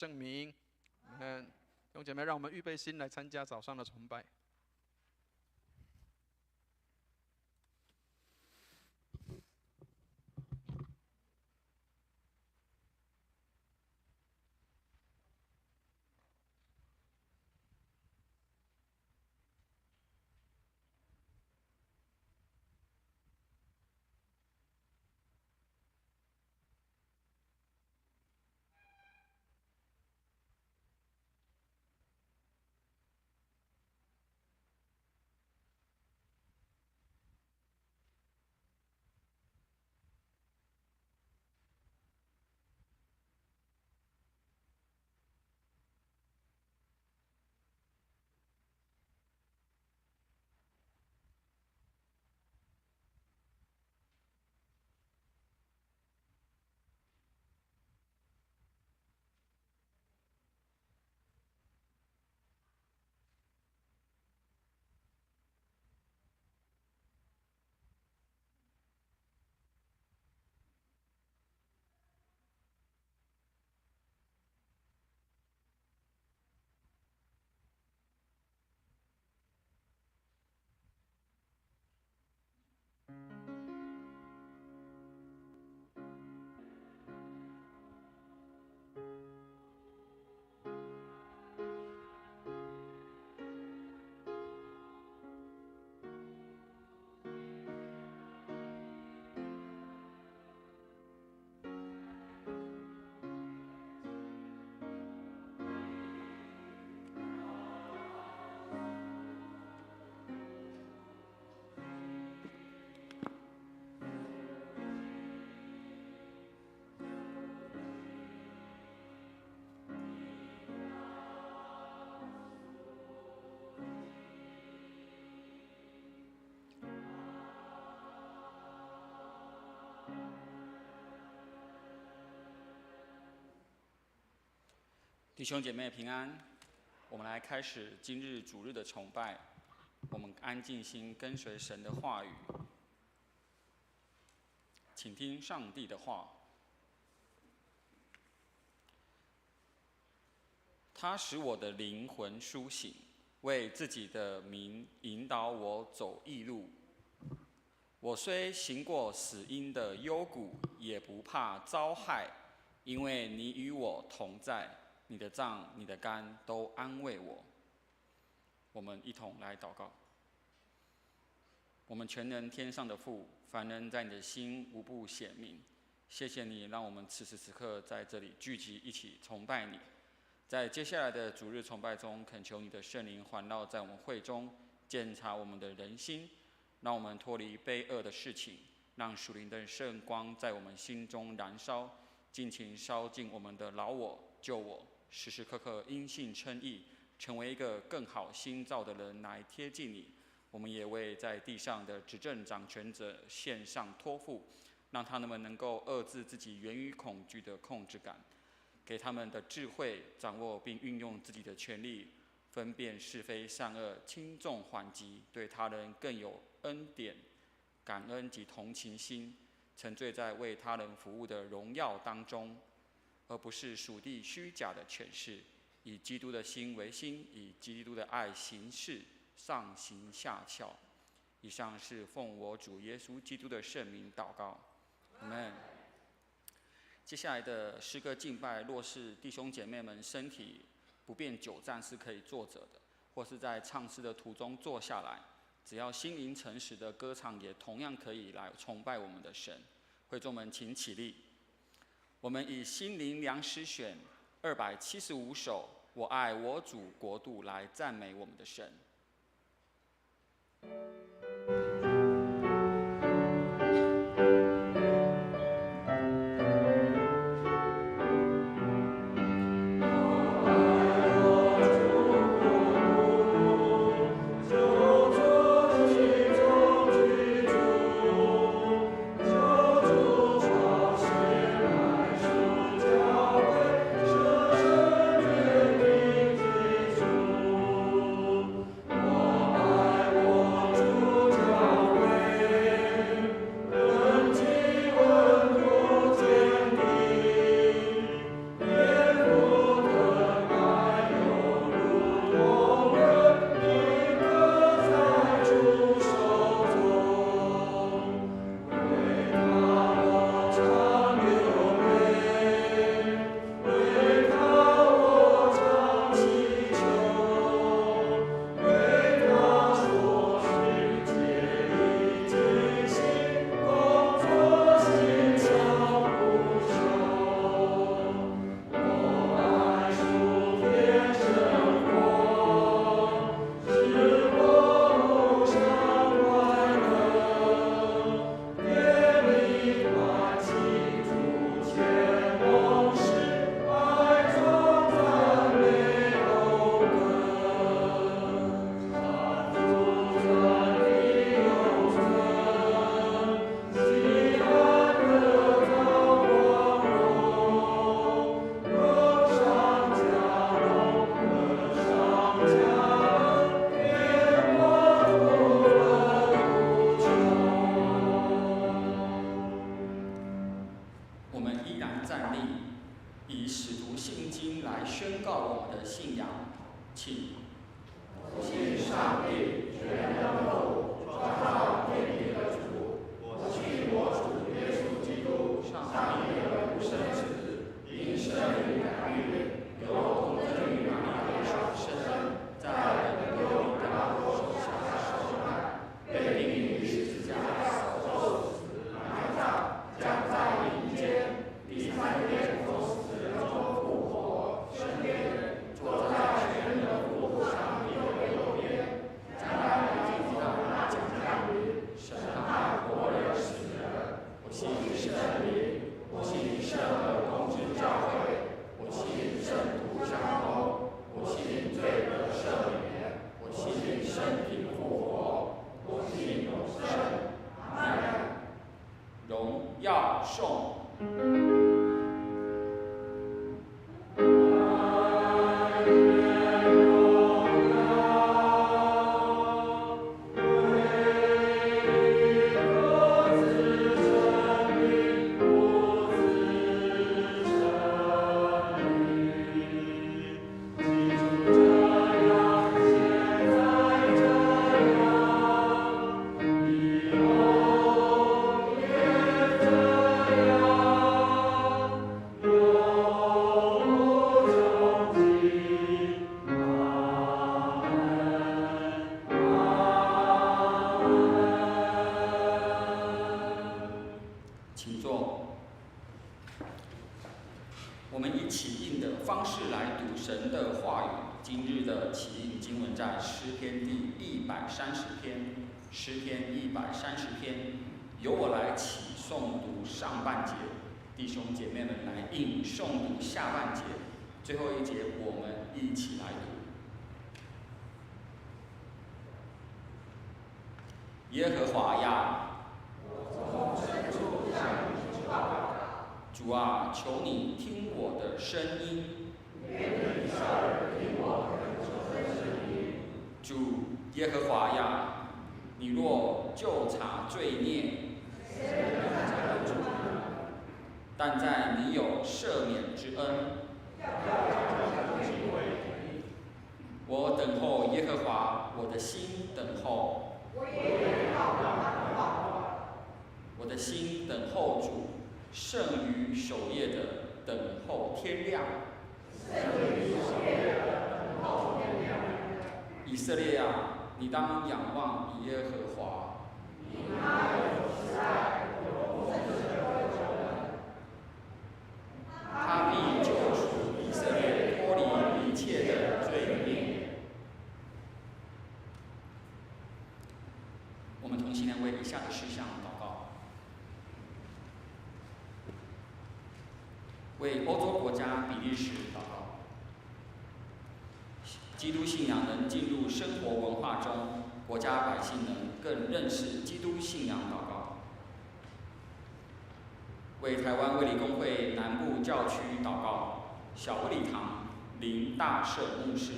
证明。弟兄姐妹，让我们预备心来参加早上的崇拜。弟兄姐妹平安，我们来开始今日主日的崇拜。我们安静心跟随神的话语，请听上帝的话。他使我的灵魂苏醒，为自己的名引导我走义路。我虽行过死荫的幽谷，也不怕遭害，因为你与我同在。你的杖、你的竿都安慰我。我们一同来祷告。我们全能天上的父，凡人在你的心无不显明。谢谢你，让我们此时此刻在这里聚集，一起崇拜你。在接下来的主日崇拜中，恳求你的圣灵环绕在我们会中，检查我们的人心，让我们脱离卑恶的事情，让属灵的圣光在我们心中燃烧，尽情烧尽我们的老我、旧我。时时刻刻因信称义，成为一个更好新造的人来贴近你。我们也为在地上的执政掌权者献上托付，让他们能够遏制自己源于恐惧的控制感，给他们的智慧，掌握并运用自己的权利，分辨是非善恶，轻重缓急，对他人更有恩典、感恩及同情心，沉醉在为他人服务的荣耀当中，而不是属地虚假的诠释，以基督的心为心，以基督的爱行事，上行下效。以上是奉我主耶稣基督的圣名祷告，阿们。接下来的诗歌敬拜，若是弟兄姐妹们身体不便久站，是可以坐着的，或是在唱诗的途中坐下来，只要心灵诚实的歌唱，也同样可以来崇拜我们的神。会众们请起立。我们以心灵良诗选275首《我爱我主国度》来赞美我们的神。我信经来宣告我们的信仰，请。我信上帝，全能的父，创造天地的主。我信我主耶稣基督，上帝的独生子，因圣灵感孕，由童贞女玛利亚所生，在本丢彼拉多手下受难，被钉于十字架上受死，埋葬，将在阴间，第三天从死人中复活，升天，坐在全能的父上帝的右边，将来进到那讲降临，审判活人死人。我信圣灵，我信圣而公之教会，我信圣徒相通，我信罪得赦免，我信身体复活，我信永生。阿门。荣耀颂。请坐。我们以起印的方式来读神的话语。今日的起印经文在诗篇第130篇。诗篇130篇，由我来起诵读上半节，弟兄姐妹们来应诵读下半节。最后一节我们一起来读。耶和华呀，主啊，求你听我的声音。主耶和华呀，你若究察罪孽，但在你有赦免之恩。我等候耶和华，我的心等候。我的心等候主，胜于守夜的等候天亮。以色列啊，你当仰望耶和华。他必救赎以色列，脱离一切的罪孽。我们同心来为以下的事项祷告：为欧洲国家比利时祷告，基督信仰能进入生活文化中，国家百姓能更认识基督信仰祷告。为台湾卫理公会南部教区祷告，小卫理堂林大社牧师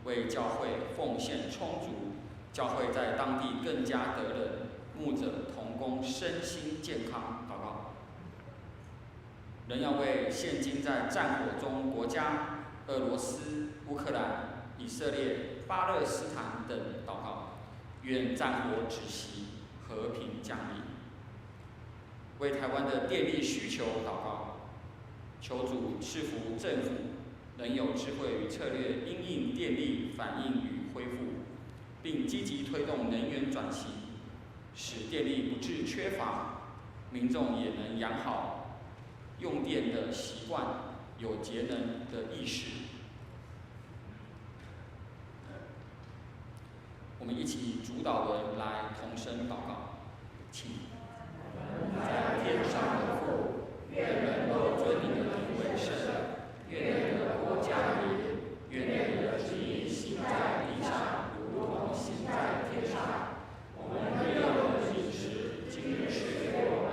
为教会奉献充足，教会在当地更加得人，牧者同工身心健康祷告。仍要为现今在战火中国家俄罗斯、乌克兰、以色列、巴勒斯坦等祷告，愿战火止息，和平降临。为台湾的电力需求祷告，求主赐福政府能有智慧与策略，因应电力反应与恢复，并积极推动能源转型，使电力不致缺乏，民众也能养好用电的习惯，有节能的意识。我们一起以主导文来同声祷告，请。在天上的父，愿人都尊你的名为圣，愿你的国降临，愿你的旨意行在地上，如同行在天上。我们日用的饮食，今日赐给我们，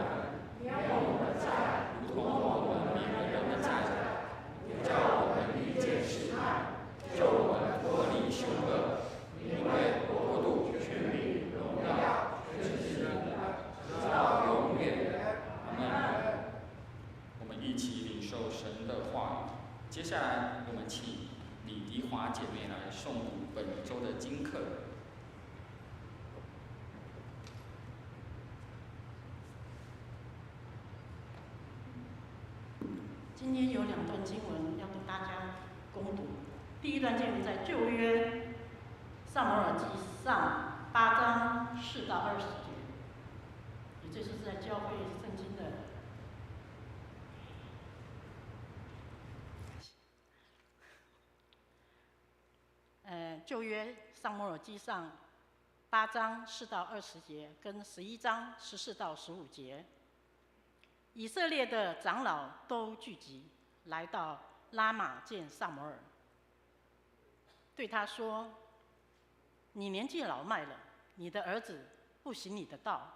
免我们的债，如同我们免了人的债，不叫我们遇见试探，救我们脱离凶恶。因为国度、权柄、荣耀，全是你的，在，我们请李迪华姐妹来诵读本周的经课。今天有2段经文要跟大家攻读。第一段经文在旧约撒母耳记上8章4到20节，也就是在教会圣经的旧约撒母耳记上8章4到20节，跟11章14到15节。以色列的长老都聚集，来到拉玛见撒母耳，对他说：“你年纪老迈了，你的儿子不行你的道。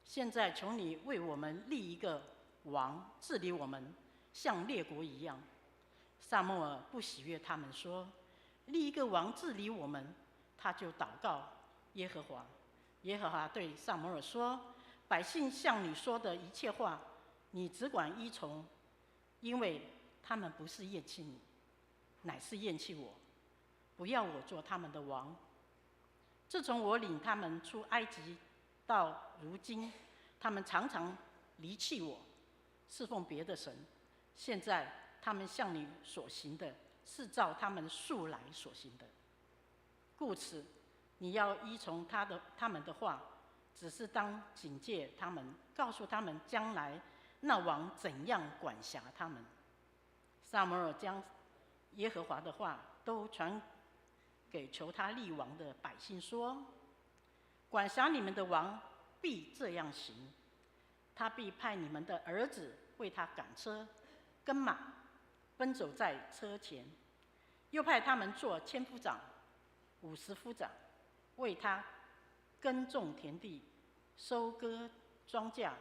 现在求你为我们立一个王，治理我们，像列国一样。”撒母耳不喜悦他们说：“立一个王治理我们。”他就祷告耶和华。耶和华对撒母耳说：“百姓向你说的一切话，你只管依从，因为他们不是厌弃你，乃是厌弃我，不要我做他们的王。自从我领他们出埃及到如今，他们常常离弃我，侍奉别的神。现在他们向你所行的，是照他们素来所行的。故此，你要依从他们的话，只是当警戒他们，告诉他们将来那王怎样管辖他们。”撒母耳将耶和华的话都传给求他立王的百姓说：“管辖你们的王必这样行，他必派你们的儿子为他赶车、跟马，奔走在车前，又派他们做千夫长、50夫长，为他耕种田地、收割庄稼、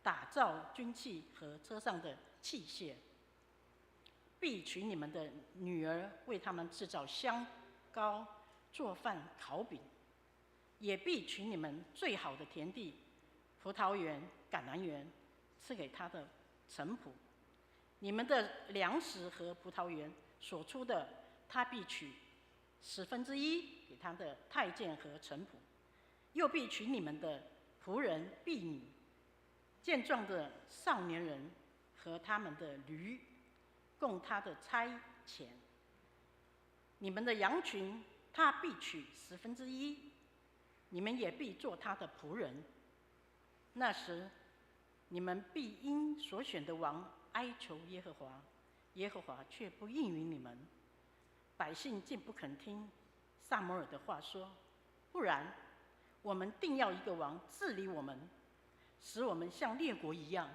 打造军器和车上的器械。必娶你们的女儿，为他们制造香膏、做饭、烤饼；也必娶你们最好的田地、葡萄园、橄榄园，赐给他的臣仆。你们的粮食和葡萄园所出的，他必取1/10给他的太监和臣仆。又必娶你们的仆人、婢女、健壮的少年人和他们的驴，供他的差遣。你们的羊群，他必取1/10，你们也必做他的仆人。那时，你们必因所选的王哀求耶和华，耶和华却不应允你们。百姓竟不肯听撒母耳的话，说：“不然，我们定要一个王治理我们，使我们像列国一样，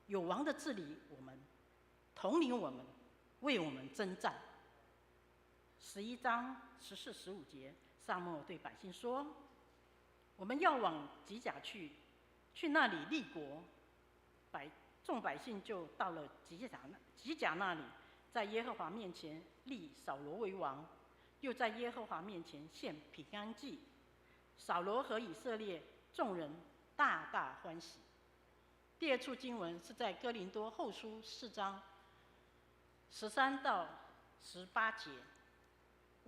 有王的治理我们，统领我们，为我们征战。”11章14、15节，撒母耳对百姓说：“我们要往吉甲去，去那里立国。”众百姓就到了吉甲那里，在耶和华面前立扫罗为王，又在耶和华面前献平安祭。扫罗和以色列众人大大欢喜。第二处经文是在哥林多后书4章13到18节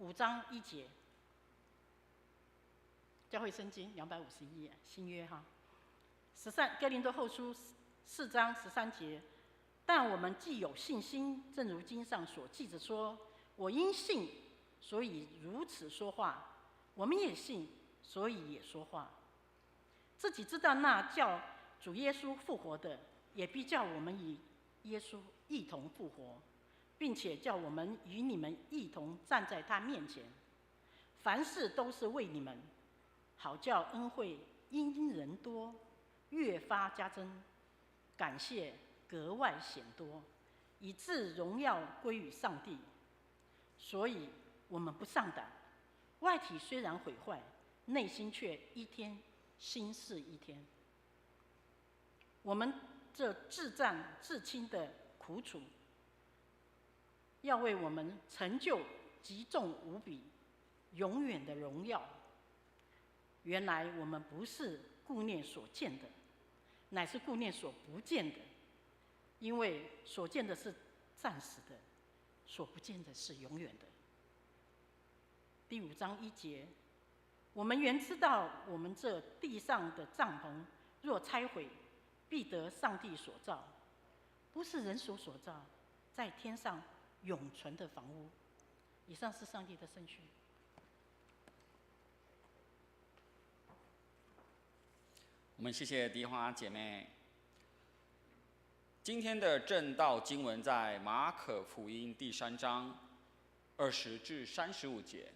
，5章1节。教会圣经251页，新约哈。哥林多后书4章13节，但我们既有信心，正如经上所记着说：“我因信，所以如此说话。”我们也信，所以也说话。自己知道那叫主耶稣复活的，也必叫我们与耶稣一同复活，并且叫我们与你们一同站在他面前。凡事都是为你们，好叫恩惠因人多，越发加增，感谢格外显多，以致荣耀归于上帝。所以我们不上胆，外体虽然毁坏，内心却一天新似一天。我们这自战自轻的苦楚，要为我们成就极重无比、永远的荣耀。原来我们不是顾念所见的，乃是顾念所不见的，因为所见的是暂时的，所不见的是永远的。第5章1节，我们原知道，我们这地上的帐篷若拆毁，必得上帝所造，不是人所造，在天上永存的房屋。以上是上帝的圣训。我们谢谢迪花姐妹。今天的正道经文在马可福音第3章20至35节，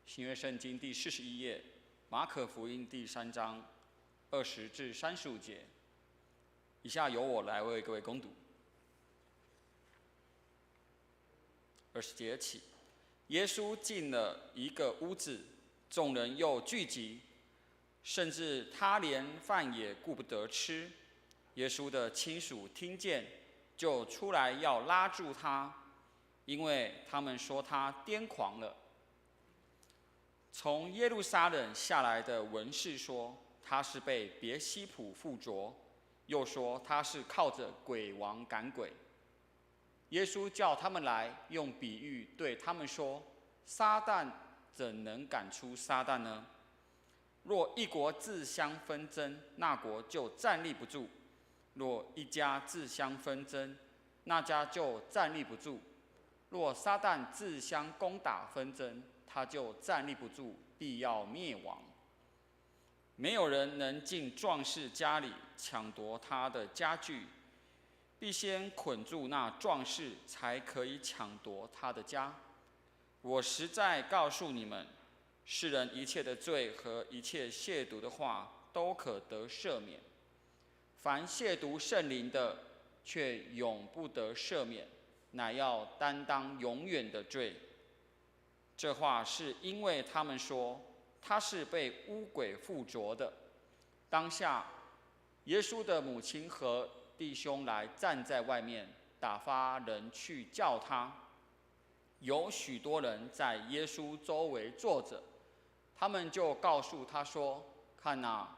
新约圣经第41页，马可福音第3章20至35节。以下由我来为各位攻读。20节起，耶稣进了一个屋子，众人又聚集，甚至他连饭也顾不得吃。耶稣的亲属听见，就出来要拉住他，因为他们说他癫狂了。从耶路撒冷下来的文士说他是被别西卜附着，又说他是靠着鬼王赶鬼。耶稣叫他们来，用比喻对他们说：撒旦怎能赶出撒旦呢？若一国自相纷争，那国就站立不住；若一家自相纷争，那家就站立不住；若撒旦自相攻打纷争，他就站立不住，必要灭亡。没有人能进壮士家里抢夺他的家具，必先捆住那壮士，才可以抢夺他的家。我实在告诉你们，世人一切的罪和一切亵渎的话，都可得赦免；凡亵渎圣灵的，却永不得赦免，乃要担当永远的罪。这话是因为他们说他是被污鬼附着的。当下，耶稣的母亲和弟兄来站在外面，打发人去叫他。有许多人在耶稣周围坐着，他们就告诉他说：看哪，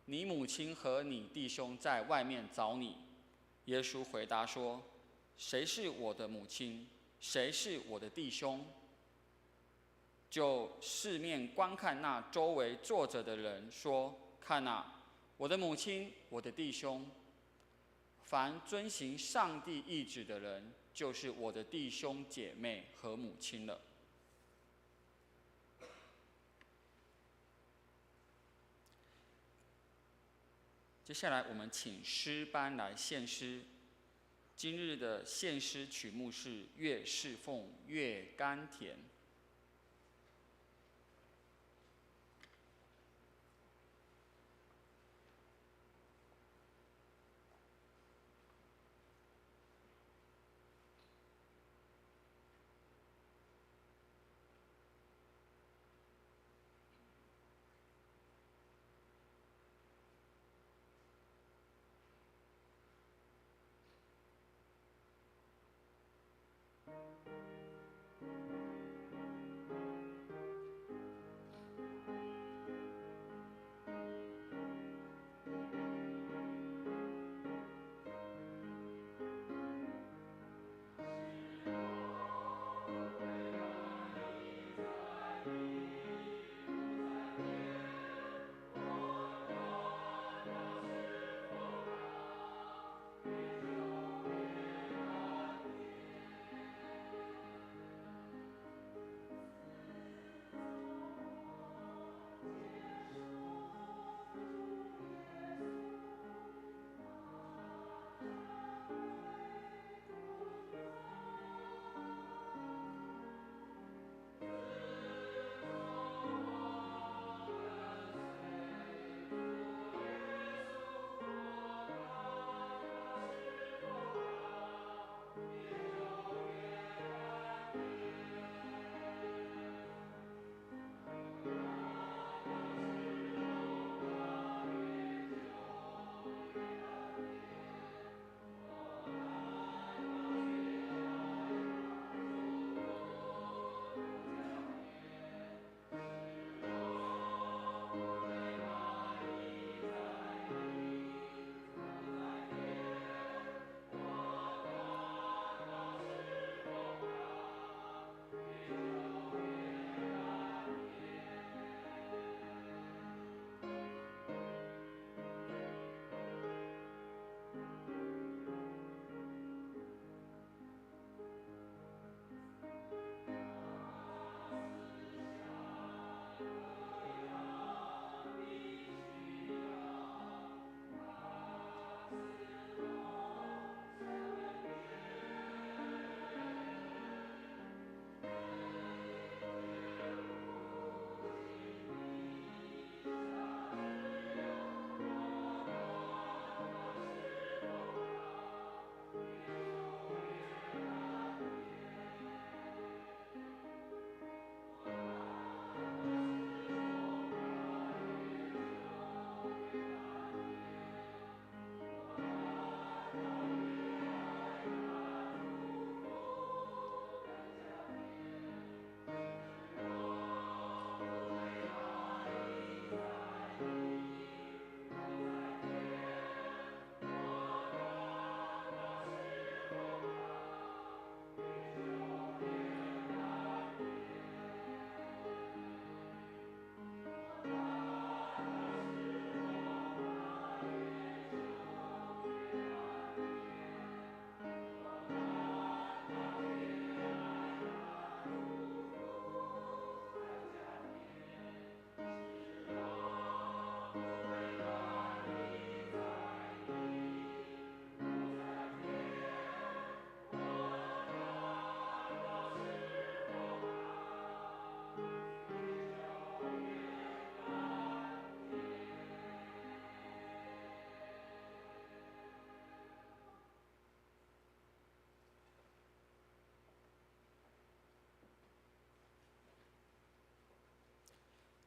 你母亲和你弟兄在外面找你。耶稣回答说：谁是我的母亲？谁是我的弟兄？就四面观看那周围坐着的人，说：看哪，我的母亲，我的弟兄。凡遵行上帝意旨的人，就是我的弟兄姐妹和母亲了。接下来，我们请诗班来献诗。今日的献诗曲目是《越侍奉越甘甜》。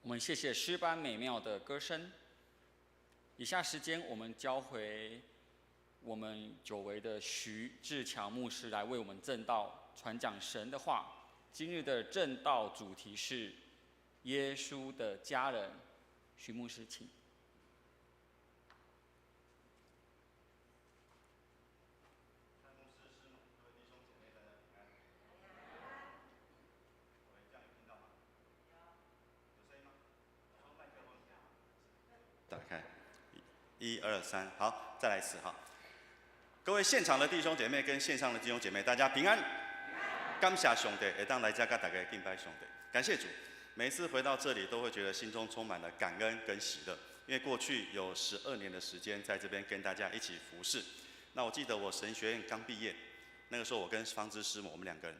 我们谢谢诗班美妙的歌声。以下时间，我们交回我们久违的徐志强牧师来为我们正道传讲神的话。今日的正道主题是耶稣的家人。徐牧师，请。打开，1、2、3，好，再来一次哈。各位现场的弟兄姐妹跟线上的弟兄姐妹，大家平安。感谢上帝，会当来这跟大家敬拜上帝，感谢主。每次回到这里，都会觉得心中充满了感恩跟喜乐，因为过去有12年的时间在这边跟大家一起服侍。那我记得我神学院刚毕业，那个时候我跟方知师母，我们2个人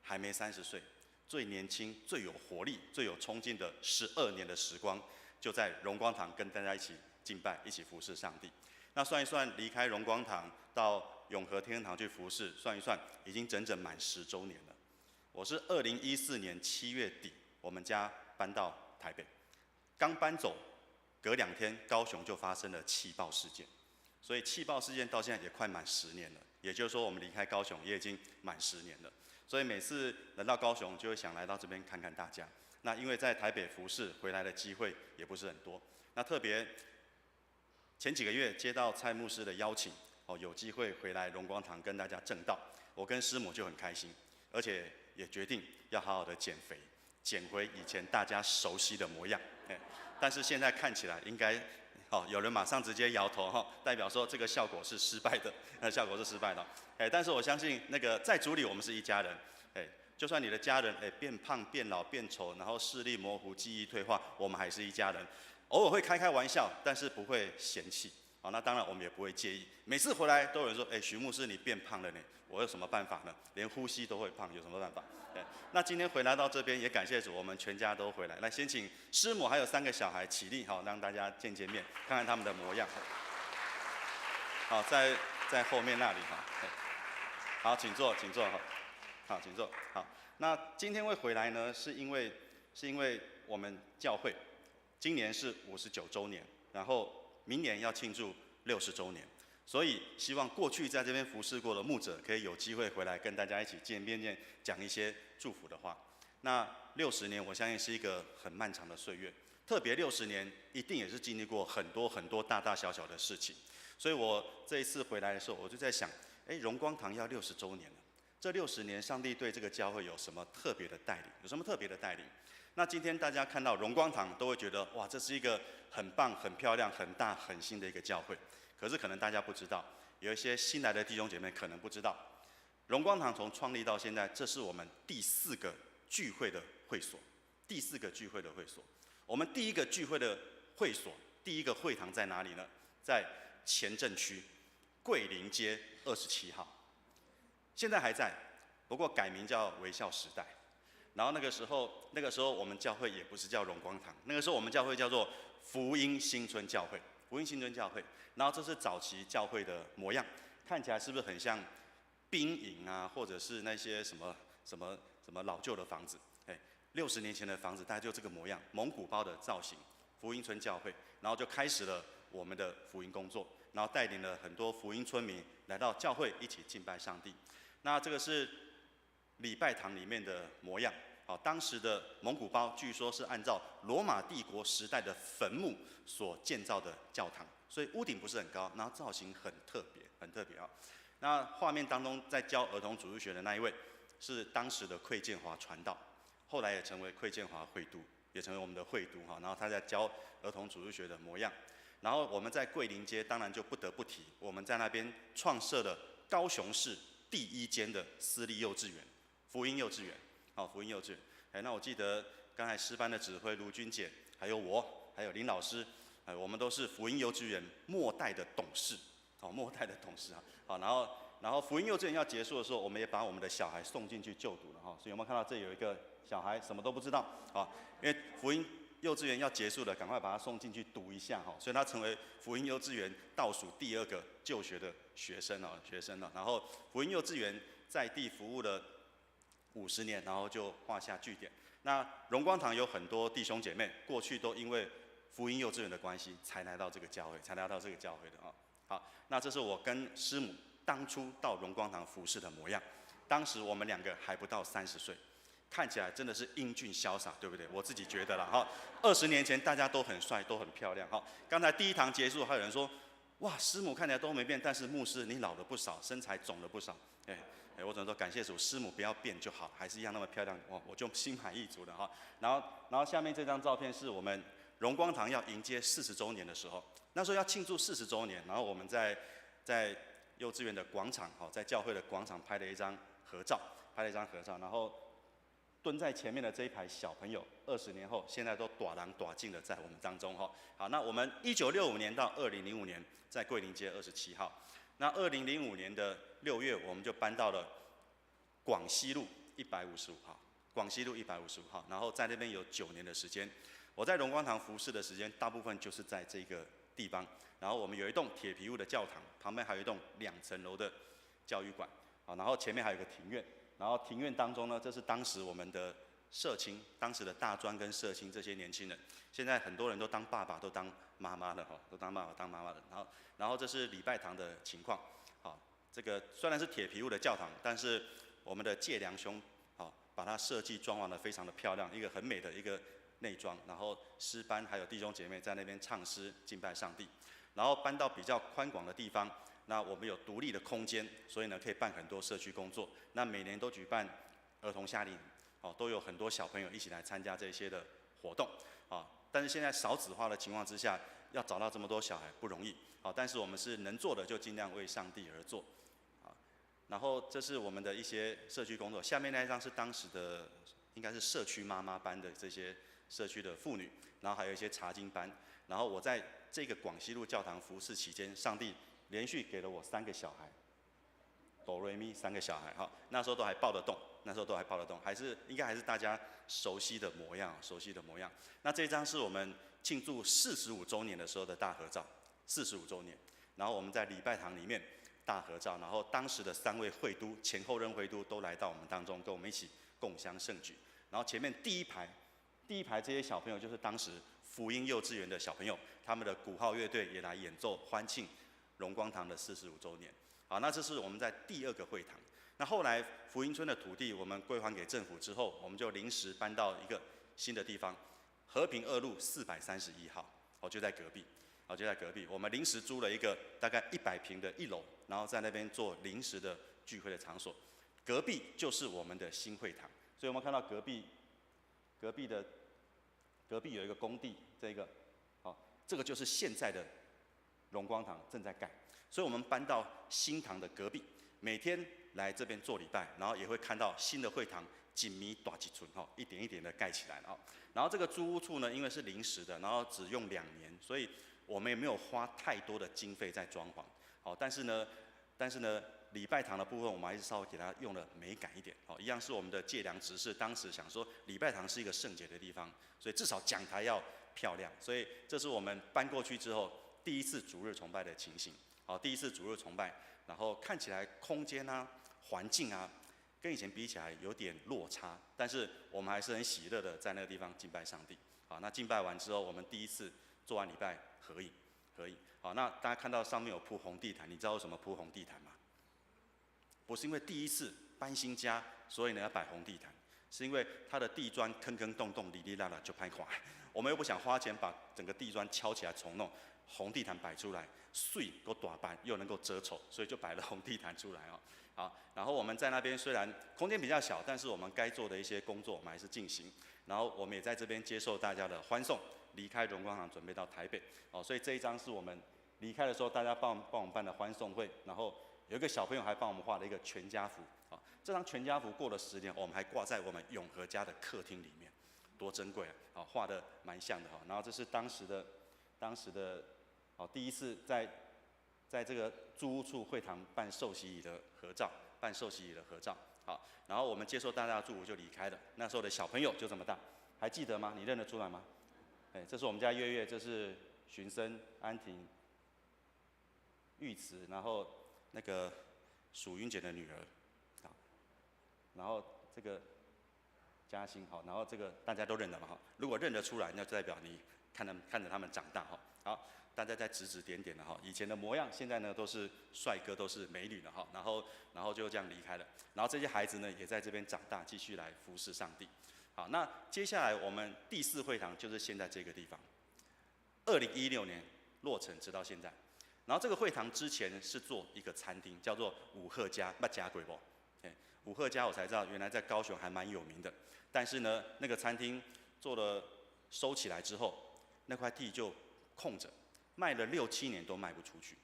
还没30岁，最年轻、最有活力、最有冲劲的12年的时光，就在荣光堂跟大家一起敬拜，一起服侍上帝。那算一算，离开荣光堂到永和天堂去服侍，算一算，已经整整满10周年了。我是2014年7月底，我们家搬到台北，刚搬走，隔2天，高雄就发生了气爆事件，所以气爆事件到现在也快满10年了。也就是说，我们离开高雄也已经满10年了。所以每次来到高雄，就会想来到这边看看大家。那因为在台北服侍回来的机会也不是很多，那特别前几个月接到蔡牧师的邀请，有机会回来荣光堂跟大家正道，我跟师母就很开心，而且也决定要好好的减肥，减回以前大家熟悉的模样。但是现在看起来应该，有人马上直接摇头，代表说这个效果是失败的，效果是失败的。但是我相信那个在主里我们是一家人，就算你的家人变胖、变老、变丑，然后视力模糊、记忆退化，我们还是一家人。偶尔会开玩笑，但是不会嫌弃。那当然我们也不会介意。每次回来都有人说：“徐牧师你变胖了呢。”我有什么办法呢？连呼吸都会胖，有什么办法？那今天回来到这边，也感谢主，我们全家都回来。来，先请师母还有3个小孩起立，让大家见面，看看他们的模样。好，在后面那里好，请坐，请坐好，请坐。好，那今天会回来呢，是因为我们教会今年是59周年，然后明年要庆祝60周年，所以希望过去在这边服侍过的牧者可以有机会回来跟大家一起见面，讲一些祝福的话。那60年，我相信是一个很漫长的岁月，特别60年一定也是经历过很多很多大大小小的事情。所以我这一次回来的时候，我就在想，荣光堂要60周年了，这60年，上帝对这个教会有什么特别的带领？有什么特别的带领？那今天大家看到荣光堂，都会觉得哇，这是一个很棒、很漂亮、很大、很新的一个教会。可是可能大家不知道，有一些新来的弟兄姐妹可能不知道，荣光堂从创立到现在，这是我们第4个聚会的会所。第4个聚会的会所，我们第1个聚会的会所，第1个会堂在哪里呢？在前镇区桂林街27号，现在还在，不过改名叫微笑时代。然后那个时候我们教会也不是叫荣光堂，那个时候我们教会叫做福音新村教会，福音新村教会。然后这是早期教会的模样，看起来是不是很像兵营啊，或者是那些什么老旧的房子？60年前的房子大概就这个模样，蒙古包的造型，福音村教会。然后就开始了我们的福音工作，然后带领了很多福音村民来到教会一起敬拜上帝。那这个是礼拜堂里面的模样。当时的蒙古包据说是按照罗马帝国时代的坟墓所建造的教堂，所以屋顶不是很高，然后造型很特别，很特别。那画面当中在教儿童主日学的那一位是当时的馈建华传道，后来也成为馈建华会督，也成为我们的会督。然后他在教儿童主日学的模样。然后我们在桂林街当然就不得不提，我们在那边创设了高雄市第1间的私立幼稚园，福音幼稚园。福音幼稚园。那我记得刚才诗班的指挥卢君姐，还有我，还有林老师，我们都是福音幼稚园末代的董事，末代的董事然后福音幼稚园要结束的时候，我们也把我们的小孩送进去就读了所以有没有看到这有一个小孩什么都不知道因为福音幼稚园要结束了，赶快把他送进去读一下所以他成为福音幼稚园倒数第2个就学的学生然后福音幼稚园在地服务了50年，然后就画下句点。那荣光堂有很多弟兄姐妹，过去都因为福音幼稚园的关系，才来到这个教会的啊。好，那这是我跟师母当初到荣光堂服侍的模样。当时我们2个还不到30岁，看起来真的是英俊潇洒，对不对？我自己觉得啦。哈，20年前大家都很帅，都很漂亮。好，刚才第1堂结束，还有人说，哇，师母看起来都没变，但是牧师你老了不少，身材肿了不少。我只能说感谢主，师母不要变就好，还是一样那么漂亮，我就心满意足了哈。然后下面这张照片是我们荣光堂要迎接40周年的时候，那时候要庆祝40周年，然后我们在幼稚园的广场，在教会的广场拍了一张合照，然后蹲在前面的这一排小朋友，20年后现在都大人大进的在我们当中哈。好，那我们1965年到2005年在桂林街27号。那2005年的6月，我们就搬到了广西路155号，然后在那边有9年的时间。我在荣光堂服侍的时间，大部分就是在这个地方。然后我们有一栋铁皮屋的教堂，旁边还有一栋2层楼的教育馆，然后前面还有一个庭院。然后庭院当中呢，这是当时我们的社青，当时的大专跟社青这些年轻人，现在很多人都当爸爸，都当妈妈了哈，都当爸爸当妈妈了。然后这是礼拜堂的情况，好，这个虽然是铁皮屋的教堂，但是我们的介良兄，好，把它设计装潢得非常的漂亮，一个很美的一个内装。然后诗班还有弟兄姐妹在那边唱诗敬拜上帝。然后搬到比较宽广的地方，那我们有独立的空间，所以呢可以办很多社区工作。那每年都举办儿童夏令营，都有很多小朋友一起来参加这些的活动，但是现在少子化的情况之下，要找到这么多小孩不容易，但是我们是能做的就尽量为上帝而做，然后这是我们的一些社区工作。下面那一张是当时的应该是社区妈妈班的这些社区的妇女，然后还有一些查经班。然后我在这个广西路教堂服侍期间，上帝连续给了我3个小孩，哆瑞咪3个小孩，哈，那时候都还抱得动，应该还是大家熟悉的模样。那这张是我们庆祝45周年的时候的大合照，45周年。然后我们在礼拜堂里面大合照，然后当时的3位会督，前后任会督都来到我们当中，跟我们一起共襄盛举。然后前面第一排这些小朋友就是当时福音幼稚园的小朋友，他们的鼓号乐队也来演奏欢庆荣光堂的45周年。好，那这是我们在第2个会堂。那后来福音村的土地我们归还给政府之后，我们就临时搬到一个新的地方，和平2路431号，就在隔壁。我们临时租了一个大概100平的1楼，然后在那边做临时的聚会的场所。隔壁就是我们的新会堂，所以我们看到隔壁有一个工地，这个就是现在的荣光堂正在盖，所以我们搬到新堂的隔壁，每天来这边做礼拜，然后也会看到新的会堂紧密大几寸，一点一点的盖起来了。然后这个租屋处呢，因为是临时的，然后只用2年，所以我们也没有花太多的经费在装潢。但是呢，礼拜堂的部分我们还是稍微给它用了美感一点，一样是我们的介良执事当时想说礼拜堂是一个圣洁的地方，所以至少讲台要漂亮，所以这是我们搬过去之后第一次主日崇拜的情形。第一次主日崇拜，然后看起来空间啊、环境啊，跟以前比起来有点落差，但是我们还是很喜乐的在那个地方敬拜上帝。那敬拜完之后，我们第一次做完礼拜合影。那大家看到上面有铺红地毯，你知道为什么铺红地毯吗？不是因为第一次搬新家，所以呢要摆红地毯，是因为它的地砖坑坑洞洞、哩哩啦啦就拍垮，我们又不想花钱把整个地砖敲起来重弄，红地毯摆出来，水够大板又能够遮丑，所以就摆了红地毯出来哦。好，然后我们在那边虽然空间比较小，但是我们该做的一些工作我们还是进行，然后我们也在这边接受大家的欢送，离开荣光堂准备到台北。所以这一张是我们离开的时候大家帮我们办的欢送会，然后有一个小朋友还帮我们画了一个全家福。这张全家福过了10年，我们还挂在我们永和家的客厅里面，多珍贵啊！画得蛮像的。然后这是当时的第一次在这个租屋处会堂办受洗礼的合照，好，然后我们接受大家的祝福就离开了。那时候的小朋友就这么大，还记得吗？你认得出来吗？这是我们家月月，这是寻生、安婷、玉慈，然后那个蜀云姐的女儿，然后这个嘉兴，好，然后这个大家都认得嘛，哈，如果认得出来，那就代表你看着他们长大，哈，好，大家在指指点点的哈，以前的模样，现在呢都是帅哥，都是美女了哈，然后就这样离开了，然后这些孩子呢也在这边长大，继续来服侍上帝。好，那接下来我们第4会堂就是现在这个地方，2016年落成，直到现在。然后这个会堂之前是做一个餐厅，叫做五鹤家，捌吃过不？五鹤家我才知道，原来在高雄还蛮有名的。但是呢，那个餐厅做了收起来之后，那块地就空着，卖了6、7年都卖不出去。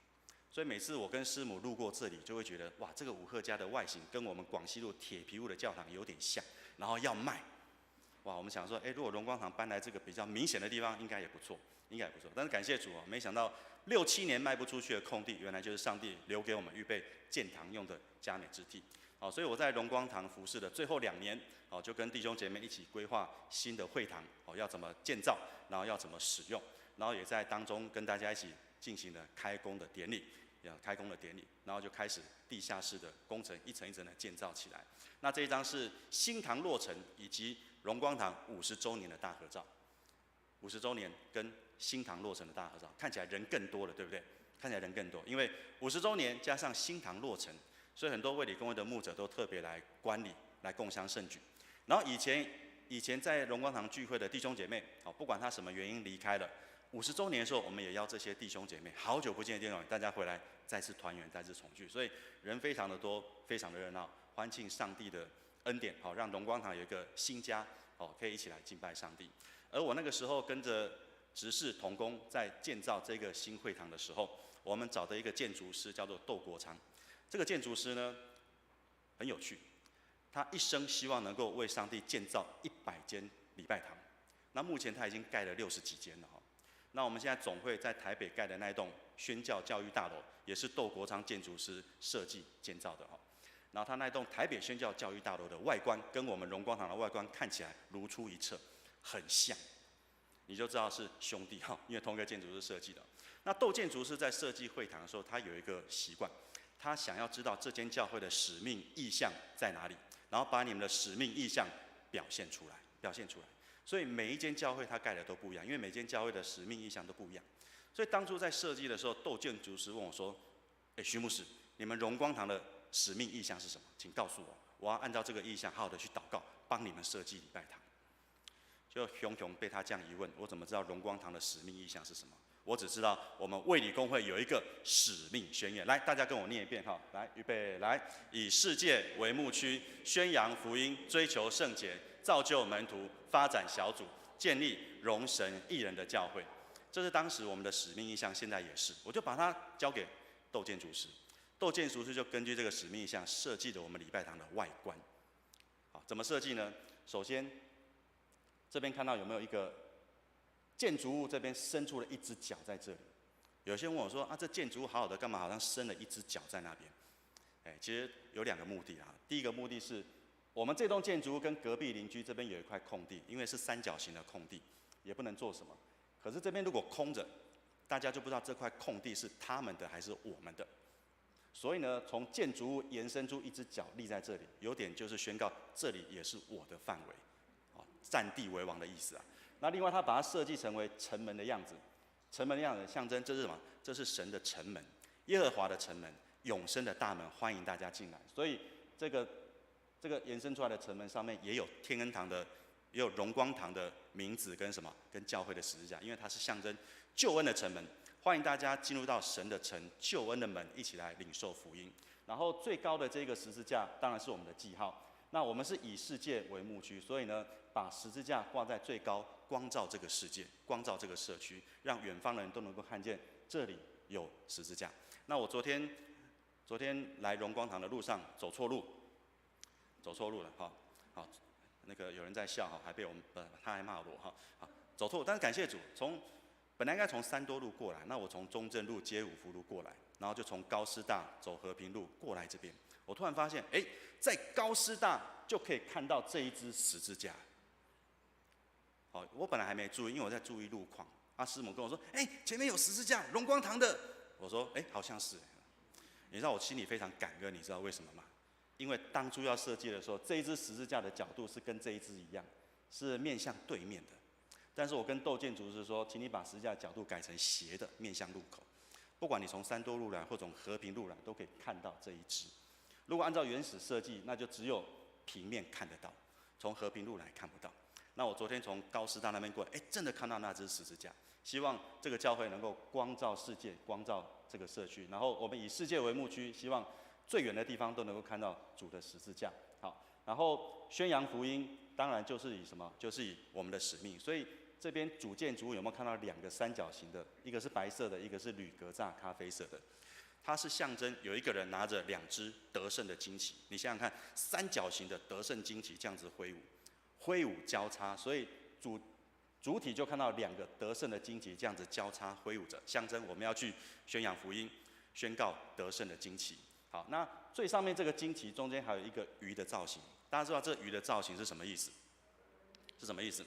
所以每次我跟师母路过这里，就会觉得哇，这个五鹤家的外形跟我们广西路铁皮屋的教堂有点像，然后要卖。哇，我们想说，如果荣光堂搬来这个比较明显的地方，应该也不错，应该也不错。但是感谢主没想到6、7年卖不出去的空地，原来就是上帝留给我们预备建堂用的佳美之地。所以我在荣光堂服侍的最后2年，就跟弟兄姐妹一起规划新的会堂，要怎么建造，然后要怎么使用，然后也在当中跟大家一起进行了开工的典礼，然后就开始地下室的工程一层一层的建造起来。那这一张是新堂落成以及荣光堂50周年的大合照，50周年跟新堂落成的大合照，看起来人更多了，对不对？看起来人更多，因为50周年加上新堂落成，所以很多卫理公会的牧者都特别来观礼，来共襄盛举。然后以前在荣光堂聚会的弟兄姐妹，不管他什么原因离开了，50周年的时候，我们也邀这些弟兄姐妹，好久不见的弟兄姐妹，大家回来再次团圆，再次重聚，所以人非常的多，非常的热闹，欢庆上帝的恩典，让荣光堂有一个新家，可以一起来敬拜上帝。而我那个时候跟着执事同工在建造这个新会堂的时候，我们找的一个建筑师叫做窦国昌。这个建筑师呢很有趣，他一生希望能够为上帝建造100间礼拜堂。那目前他已经盖了60几间了哈。那我们现在总会在台北盖的那一栋宣教教育大楼，也是窦国昌建筑师设计建造的哈。然后他那栋台北宣教教育大楼的外观，跟我们荣光堂的外观看起来如出一辙，很像，你就知道是兄弟哈，因为同一个建筑师设计的。那窦建筑师在设计会堂的时候，他有一个习惯，他想要知道这间教会的使命意向在哪里，然后把你们的使命意向表现出来。所以每一间教会他盖的都不一样，因为每间教会的使命意向都不一样。所以当初在设计的时候，窦建筑师问我说：“徐牧师，你们荣光堂的使命意向是什么？请告诉我，我要按照这个意向好好的去祷告，帮你们设计礼拜堂。”就熊熊被他这样一问，我怎么知道荣光堂的使命意向是什么？我只知道我们卫理公会有一个使命宣言，来，大家跟我念一遍哈，来，预备，来，以世界为牧区，宣扬福音，追求圣洁，造就门徒，发展小组，建立荣神益人的教会。这是当时我们的使命意向，现在也是。我就把它交给窦建筑师，窦建筑师就根据这个使命意向设计了我们礼拜堂的外观。好，怎么设计呢？首先，这边看到有没有一个建筑物这边伸出了一只脚在这里？有些人问我说：“啊，这建筑物好好的，干嘛好像伸了一只脚在那边？”其实有2个目的啊。第一个目的是，我们这栋建筑物跟隔壁邻居这边有一块空地，因为是3角形的空地，也不能做什么。可是这边如果空着，大家就不知道这块空地是他们的还是我们的。所以呢，从建筑物延伸出一只脚立在这里，有点就是宣告这里也是我的范围，占地为王的意思啊。那另外，他把它设计成为城门的样子，城门的样子象征这是什么？这是神的城门，耶和华的城门，永生的大门，欢迎大家进来。所以这个延伸出来的城门上面也有天恩堂的，也有荣光堂的名字跟什么？跟教会的十字架，因为它是象征救恩的城门，欢迎大家进入到神的城，救恩的门，一起来领受福音。然后最高的这个十字架当然是我们的记号。那我们是以世界为牧区，所以呢，把十字架挂在最高，光照这个世界，光照这个社区，让远方的人都能够看见这里有十字架。那我昨天来荣光堂的路上走错路了哈，好，那个有人在笑哈，还被我们他还骂我哈，好，走错，但是感谢主，本来应该从3多路过来，那我从中正路接5福路过来，然后就从高师大走和平路过来这边，我突然发现，在高师大就可以看到这一只十字架。好，我本来还没注意，因为我在注意路况。师母跟我说：“前面有十字架，荣光堂的。”我说：“好像是。”你知道我心里非常感恩，你知道为什么吗？因为当初要设计的时候，这一支十字架的角度是跟这一支一样，是面向对面的。但是我跟窦建筑师说，请你把十字架的角度改成斜的，面向路口。不管你从三多路来或从和平路来，都可以看到这一支。如果按照原始设计，那就只有平面看得到，从和平路来看不到。那我昨天从高师大那边过来，真的看到那支十字架。希望这个教会能够光照世界，光照这个社区。然后我们以世界为牧区，希望最远的地方都能够看到主的十字架。好，然后宣扬福音，当然就是以什么？就是以我们的使命。所以这边主建筑物有没有看到2个三角形的？一个是白色的，一个是铝格栅咖啡色的。它是象征有一个人拿着2支得胜的旌旗。你想想看，三角形的得胜旌旗这样子挥舞交叉，所以主体就看到2个得胜的旌旗这样子交叉挥舞着，象征我们要去宣扬福音，宣告得胜的旌旗。好，那最上面这个旌旗中间还有一个鱼的造型，大家知道这鱼的造型是什么意思？是什么意思？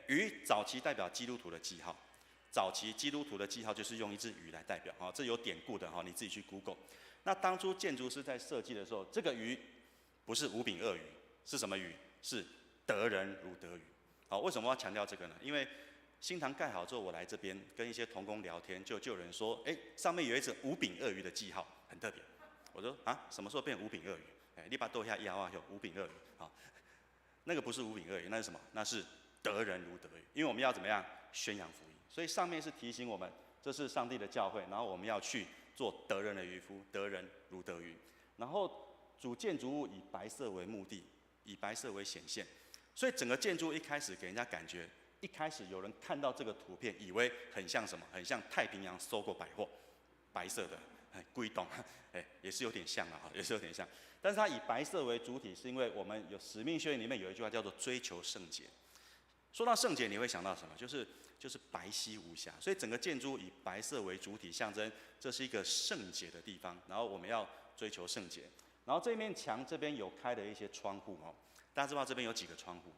鱼早期代表基督徒的记号，早期基督徒的记号就是用一只鱼来代表，这有典故的，你自己去 Google。那当初建筑师在设计的时候，这个鱼不是五饼鳄鱼，是什么鱼？是得人如得鱼。好，为什么要强调这个呢？因为新堂盖好之后，我来这边跟一些同工聊天，就有人说，上面有一只五饼鳄鱼的记号，很特别。我说啊，什么时候变五饼鳄鱼？你把豆下腰啊，有五饼鳄鱼。好，那个不是五饼鳄鱼，那是什么？那是得人如得鱼。因为我们要怎么样宣扬福音，所以上面是提醒我们，这是上帝的教会，然后我们要去做得人的渔夫，得人如得鱼。然后主建筑物以白色为目的，以白色为显现。所以整个建筑一开始给人家感觉，一开始有人看到这个图片，以为很像什么？很像太平洋收购百货，白色的，归栋，也是有点像啊，也是有点像。但是它以白色为主体，是因为我们有使命宣言里面有一句话叫做追求圣洁。说到圣洁，你会想到什么？就是白皙无瑕。所以整个建筑以白色为主体，象征这是一个圣洁的地方，然后我们要追求圣洁。然后这面墙这边有开的一些窗户哦。大家知道这边有几个窗户？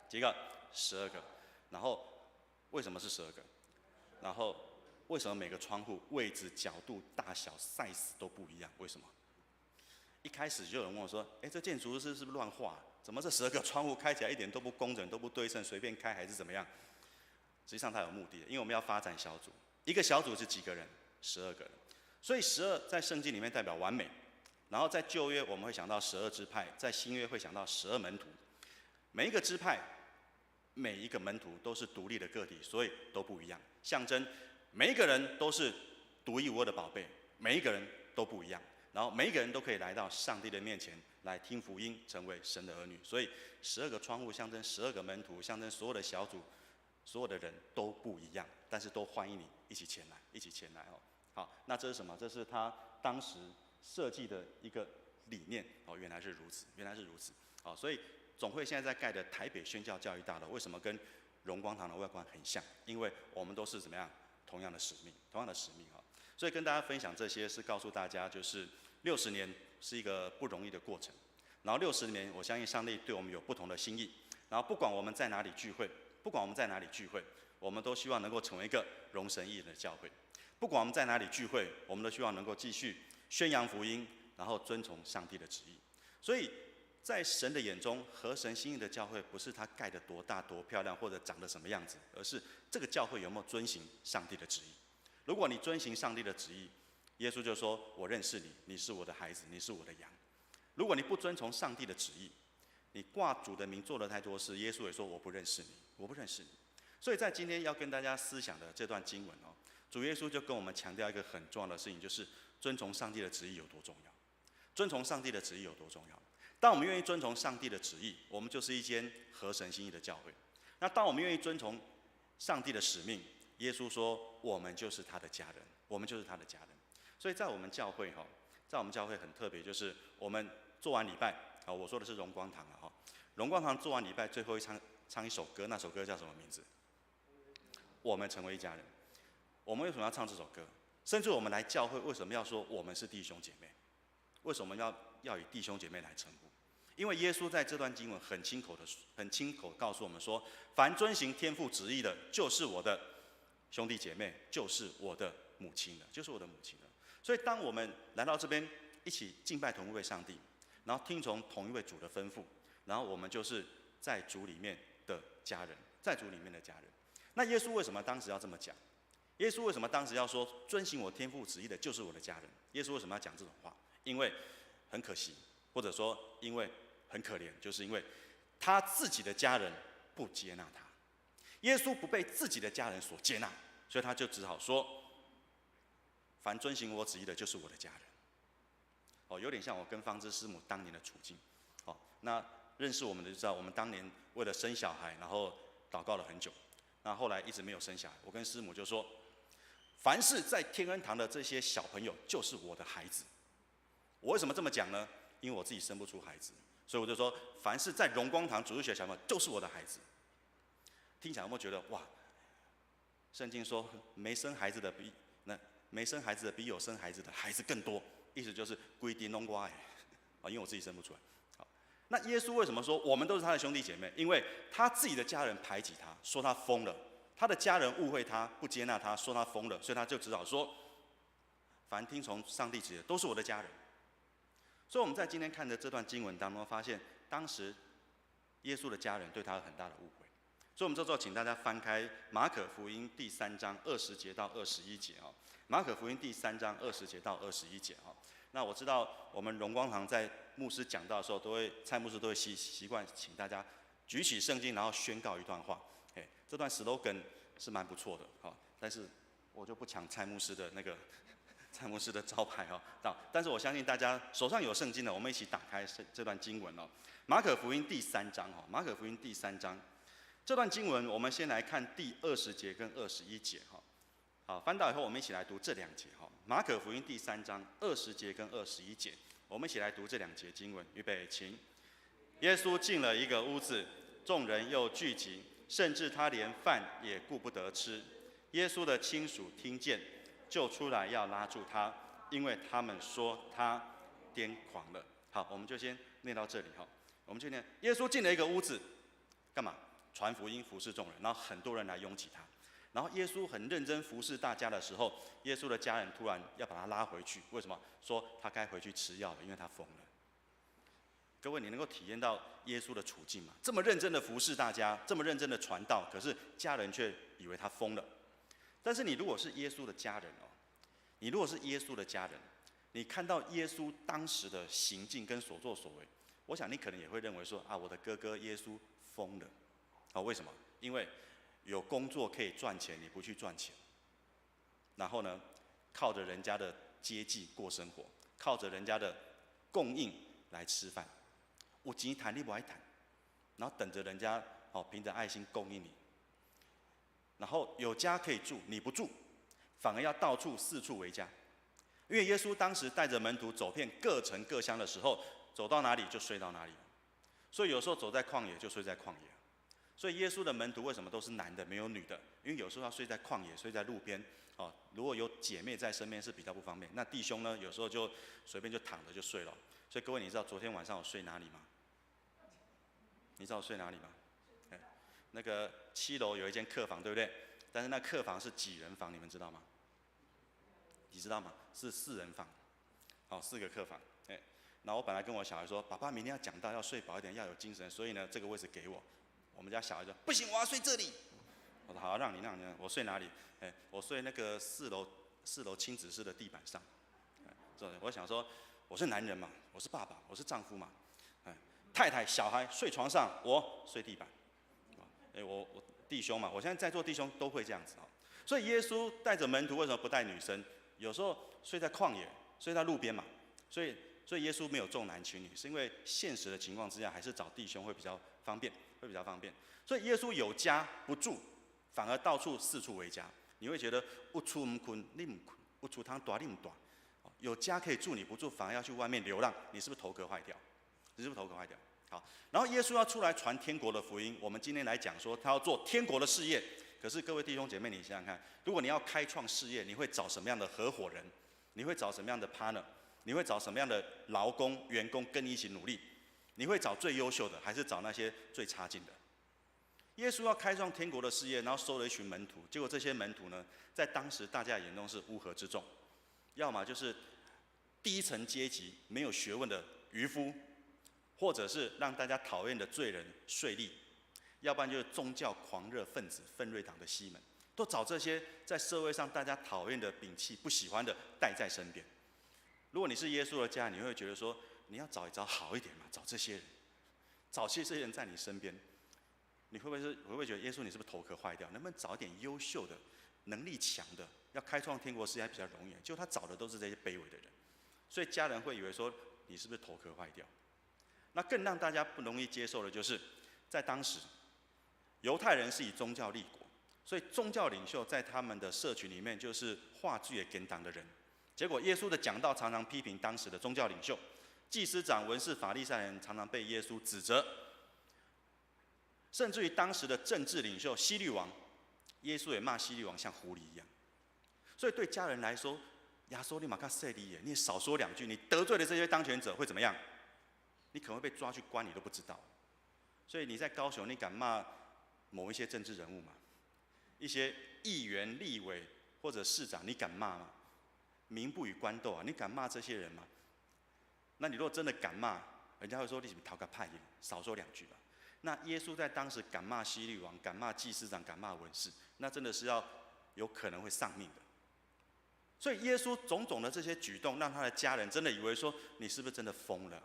几个？12个。然后为什么是12个？然后为什么每个窗户位置、角度、大小、size 都不一样？为什么？一开始就有人问我说：“这建筑师是不是乱画？怎么这12个窗户开起来一点都不工整、都不对称，随便开还是怎么样？”实际上它有目的的，因为我们要发展小组，一个小组是几个人？12个人。所以12在圣经里面代表完美。然后在旧约我们会想到12支派，在新约会想到12门徒。每一个支派、每一个门徒都是独立的个体，所以都不一样，象征每一个人都是独一无二的宝贝，每一个人都不一样。然后每一个人都可以来到上帝的面前来听福音，成为神的儿女。所以12个窗户象征12个门徒，象征所有的小组，所有的人都不一样，但是都欢迎你一起前来，一起前来哦。好，那这是什么？这是他当时设计的一个理念哦，原来是如此，原来是如此。好，所以总会现在在盖的台北宣教教育大楼，为什么跟荣光堂的外观很像？因为我们都是怎么样同样的使命，同样的使命哈。所以跟大家分享这些，是告诉大家，就是60年是一个不容易的过程。然后60年，我相信上帝对我们有不同的心意。然后不管我们在哪里聚会，我们都希望能够成为一个荣神益人的教会。不管我们在哪里聚会，我们都希望能够继续宣扬福音，然后遵从上帝的旨意。所以在神的眼中，合神心意的教会不是它盖得多大多漂亮，或者长得什么样子，而是这个教会有没有遵行上帝的旨意。如果你遵行上帝的旨意，耶稣就说：“我认识你，你是我的孩子，你是我的羊。”如果你不遵从上帝的旨意，你挂主的名做了太多事，耶稣也说：“我不认识你，我不认识你。”所以在今天要跟大家思想的这段经文哦，主耶稣就跟我们强调一个很重要的事情，就是遵从上帝的旨意有多重要。遵从上帝的旨意有多重要？当我们愿意遵从上帝的旨意，我们就是一间合神心意的教会。那当我们愿意遵从上帝的使命，耶稣说我们就是他的家人，我们就是他的家人。所以在我们教会哈，在我们教会很特别，就是我们做完礼拜啊，我说的是荣光堂了哈。荣光堂做完礼拜最后唱一首歌，那首歌叫什么名字？我们成为一家人。我们为什么要唱这首歌？甚至我们来教会为什么要说我们是弟兄姐妹？为什么要以弟兄姐妹来称呼？因为耶稣在这段经文很亲口告诉我们说，凡遵行天父旨意的，就是我的兄弟姐妹，就是我的母亲了，就是我的母亲了。所以当我们来到这边一起敬拜同一位上帝，然后听从同一位主的吩咐，然后我们就是在主里面的家人，在主里面的家人。那耶稣为什么当时要这么讲？耶稣为什么当时要说遵行我天父旨意的就是我的家人？耶稣为什么要讲这种话？因为很可惜，或者说因为很可怜，就是因为他自己的家人不接纳他。耶稣不被自己的家人所接纳，所以他就只好说：凡遵行我旨意的，就是我的家人。有点像我跟方知师母当年的处境。那认识我们的就知道，我们当年为了生小孩，然后祷告了很久，那后来一直没有生小孩。我跟师母就说：凡是在天恩堂的这些小朋友，就是我的孩子。我为什么这么讲呢？因为我自己生不出孩子，所以我就说，凡是在荣光堂主日学小朋友，就是我的孩子。听起来有没有觉得哇？圣经说没生孩子的比有生孩子的孩子更多，意思就是规定弄瓜因为我自己生不出来。好，那耶稣为什么说我们都是他的兄弟姐妹？因为他自己的家人排挤他，说他疯了；他的家人误会他，不接纳他，说他疯了，所以他就只好说：凡听从上帝旨意的，都是我的家人。所以我们在今天看的这段经文当中，发现当时耶稣的家人对他有很大的误会。所以我们这时候请大家翻开马可福音第3章20节到21节啊。马可福音第3章20节到21节啊。那我知道我们荣光堂在牧师讲道的时候，蔡牧师都会习惯请大家举起圣经，然后宣告一段话。这段 slogan 是蛮不错的，但是我就不抢蔡牧师的那个蔡牧师的招牌但是我相信大家手上有圣经的，我们一起打开这段经文马可福音第3章马可福音第3章这段经文，我们先来看第20节跟21节好，翻到以后我们一起来读这2节马可福音第3章20节跟21节，我们一起来读这2节经文。预备，请。耶稣进了一个屋子，众人又聚集，甚至他连饭也顾不得吃。耶稣的亲属听见，就出来要拉住他，因为他们说他癫狂了。好，我们就先念到这里我们就念：耶稣进了一个屋子，干嘛？传福音，服侍众人，然后很多人来拥挤他。然后耶稣很认真服侍大家的时候，耶稣的家人突然要把他拉回去。为什么？说他该回去吃药了，因为他疯了。各位，你能够体验到耶稣的处境吗？这么认真的服侍大家，这么认真的传道，可是家人却以为他疯了。但是你如果是耶稣的家人你如果是耶稣的家人，你看到耶稣当时的行径跟所作所为，我想你可能也会认为说我的哥哥耶稣疯了。为什么？因为有工作可以赚钱，你不去赚钱，然后呢，靠着人家的接济过生活，靠着人家的供应来吃饭，有钱谈你不爱谈，然后等着人家凭着爱心供应你，然后有家可以住，你不住，反而要到处四处为家。因为耶稣当时带着门徒走遍各城各乡的时候，走到哪里就睡到哪里，所以有时候走在旷野就睡在旷野。所以耶稣的门徒为什么都是男的，没有女的？因为有时候要睡在旷野，睡在路边如果有姐妹在身边是比较不方便。那弟兄呢，有时候就随便就躺着就睡了。所以各位，你知道昨天晚上我睡哪里吗？你知道我睡哪里吗？那个7楼有一间客房，对不对？但是那客房是几人房，你们知道吗？你知道吗？是4人房，4个客房。然后我本来跟我小孩说，爸爸明天要讲道，要睡饱一点，要有精神，所以呢，这个位置给我。我们家小孩说不行，我要睡这里。我说好，让你，我睡哪里？我睡那个4楼亲子室的地板上。我想说，我是男人嘛，我是爸爸，我是丈夫嘛。太太、小孩睡床上，我睡地板。我弟兄嘛，我现在在座弟兄都会这样子所以耶稣带着门徒为什么不带女生？有时候睡在旷野，睡在路边嘛。所以耶稣没有重男轻女，是因为现实的情况之下，还是找弟兄会比较方便。所以耶稣有家不住，反而到处四处为家。你会觉得有厝唔困，你唔困；有厝通大，你唔大。有家可以住，你不住，反而要去外面流浪，你是不是头壳坏掉？好，然后耶稣要出来传天国的福音。我们今天来讲说，他要做天国的事业。可是各位弟兄姐妹，你想想看，如果你要开创事业，你会找什么样的合伙人？你会找什么样的 partner？ 你会找什么样的劳工、员工跟你一起努力？你会找最优秀的，还是找那些最差劲的？耶稣要开创天国的事业，然后收了一群门徒，结果这些门徒呢，在当时大家眼中是乌合之众，要么就是低层阶级没有学问的渔夫，或者是让大家讨厌的罪人税吏，要不然就是宗教狂热分子奋锐党的西门，都找这些在社会上大家讨厌的、摒弃、不喜欢的带在身边。如果你是耶稣的家，你会觉得说，你要找一找好一点嘛，找这些人，找这些人在你身边，你会不会觉得耶稣你是不是头壳坏掉？能不能找一点优秀的、能力强的，要开创天国事业还比较容易？结果他找的都是这些卑微的人，所以家人会以为说你是不是头壳坏掉？那更让大家不容易接受的就是，在当时，犹太人是以宗教立国，所以宗教领袖在他们的社群里面就是话剧也跟党的人。结果耶稣的讲道常常批评当时的宗教领袖，祭司长、文士、法利赛人常常被耶稣指责，甚至于当时的政治领袖希律王，耶稣也骂希律王像狐狸一样。所以对家人来说，亚索利马卡塞利耶，你少说两句，你得罪了这些当权者会怎么样？你可能会被抓去关，你都不知道。所以你在高雄，你敢骂某一些政治人物吗？一些议员、立委或者市长，你敢骂吗？民不与官斗啊，你敢骂这些人吗？那你如果真的敢骂，人家会说你怎么讨个派耶，少说两句吧。那耶稣在当时敢骂希律王，敢骂祭司长，敢骂文士，那真的是要有可能会丧命的。所以耶稣种种的这些举动，让他的家人真的以为说，你是不是真的疯了？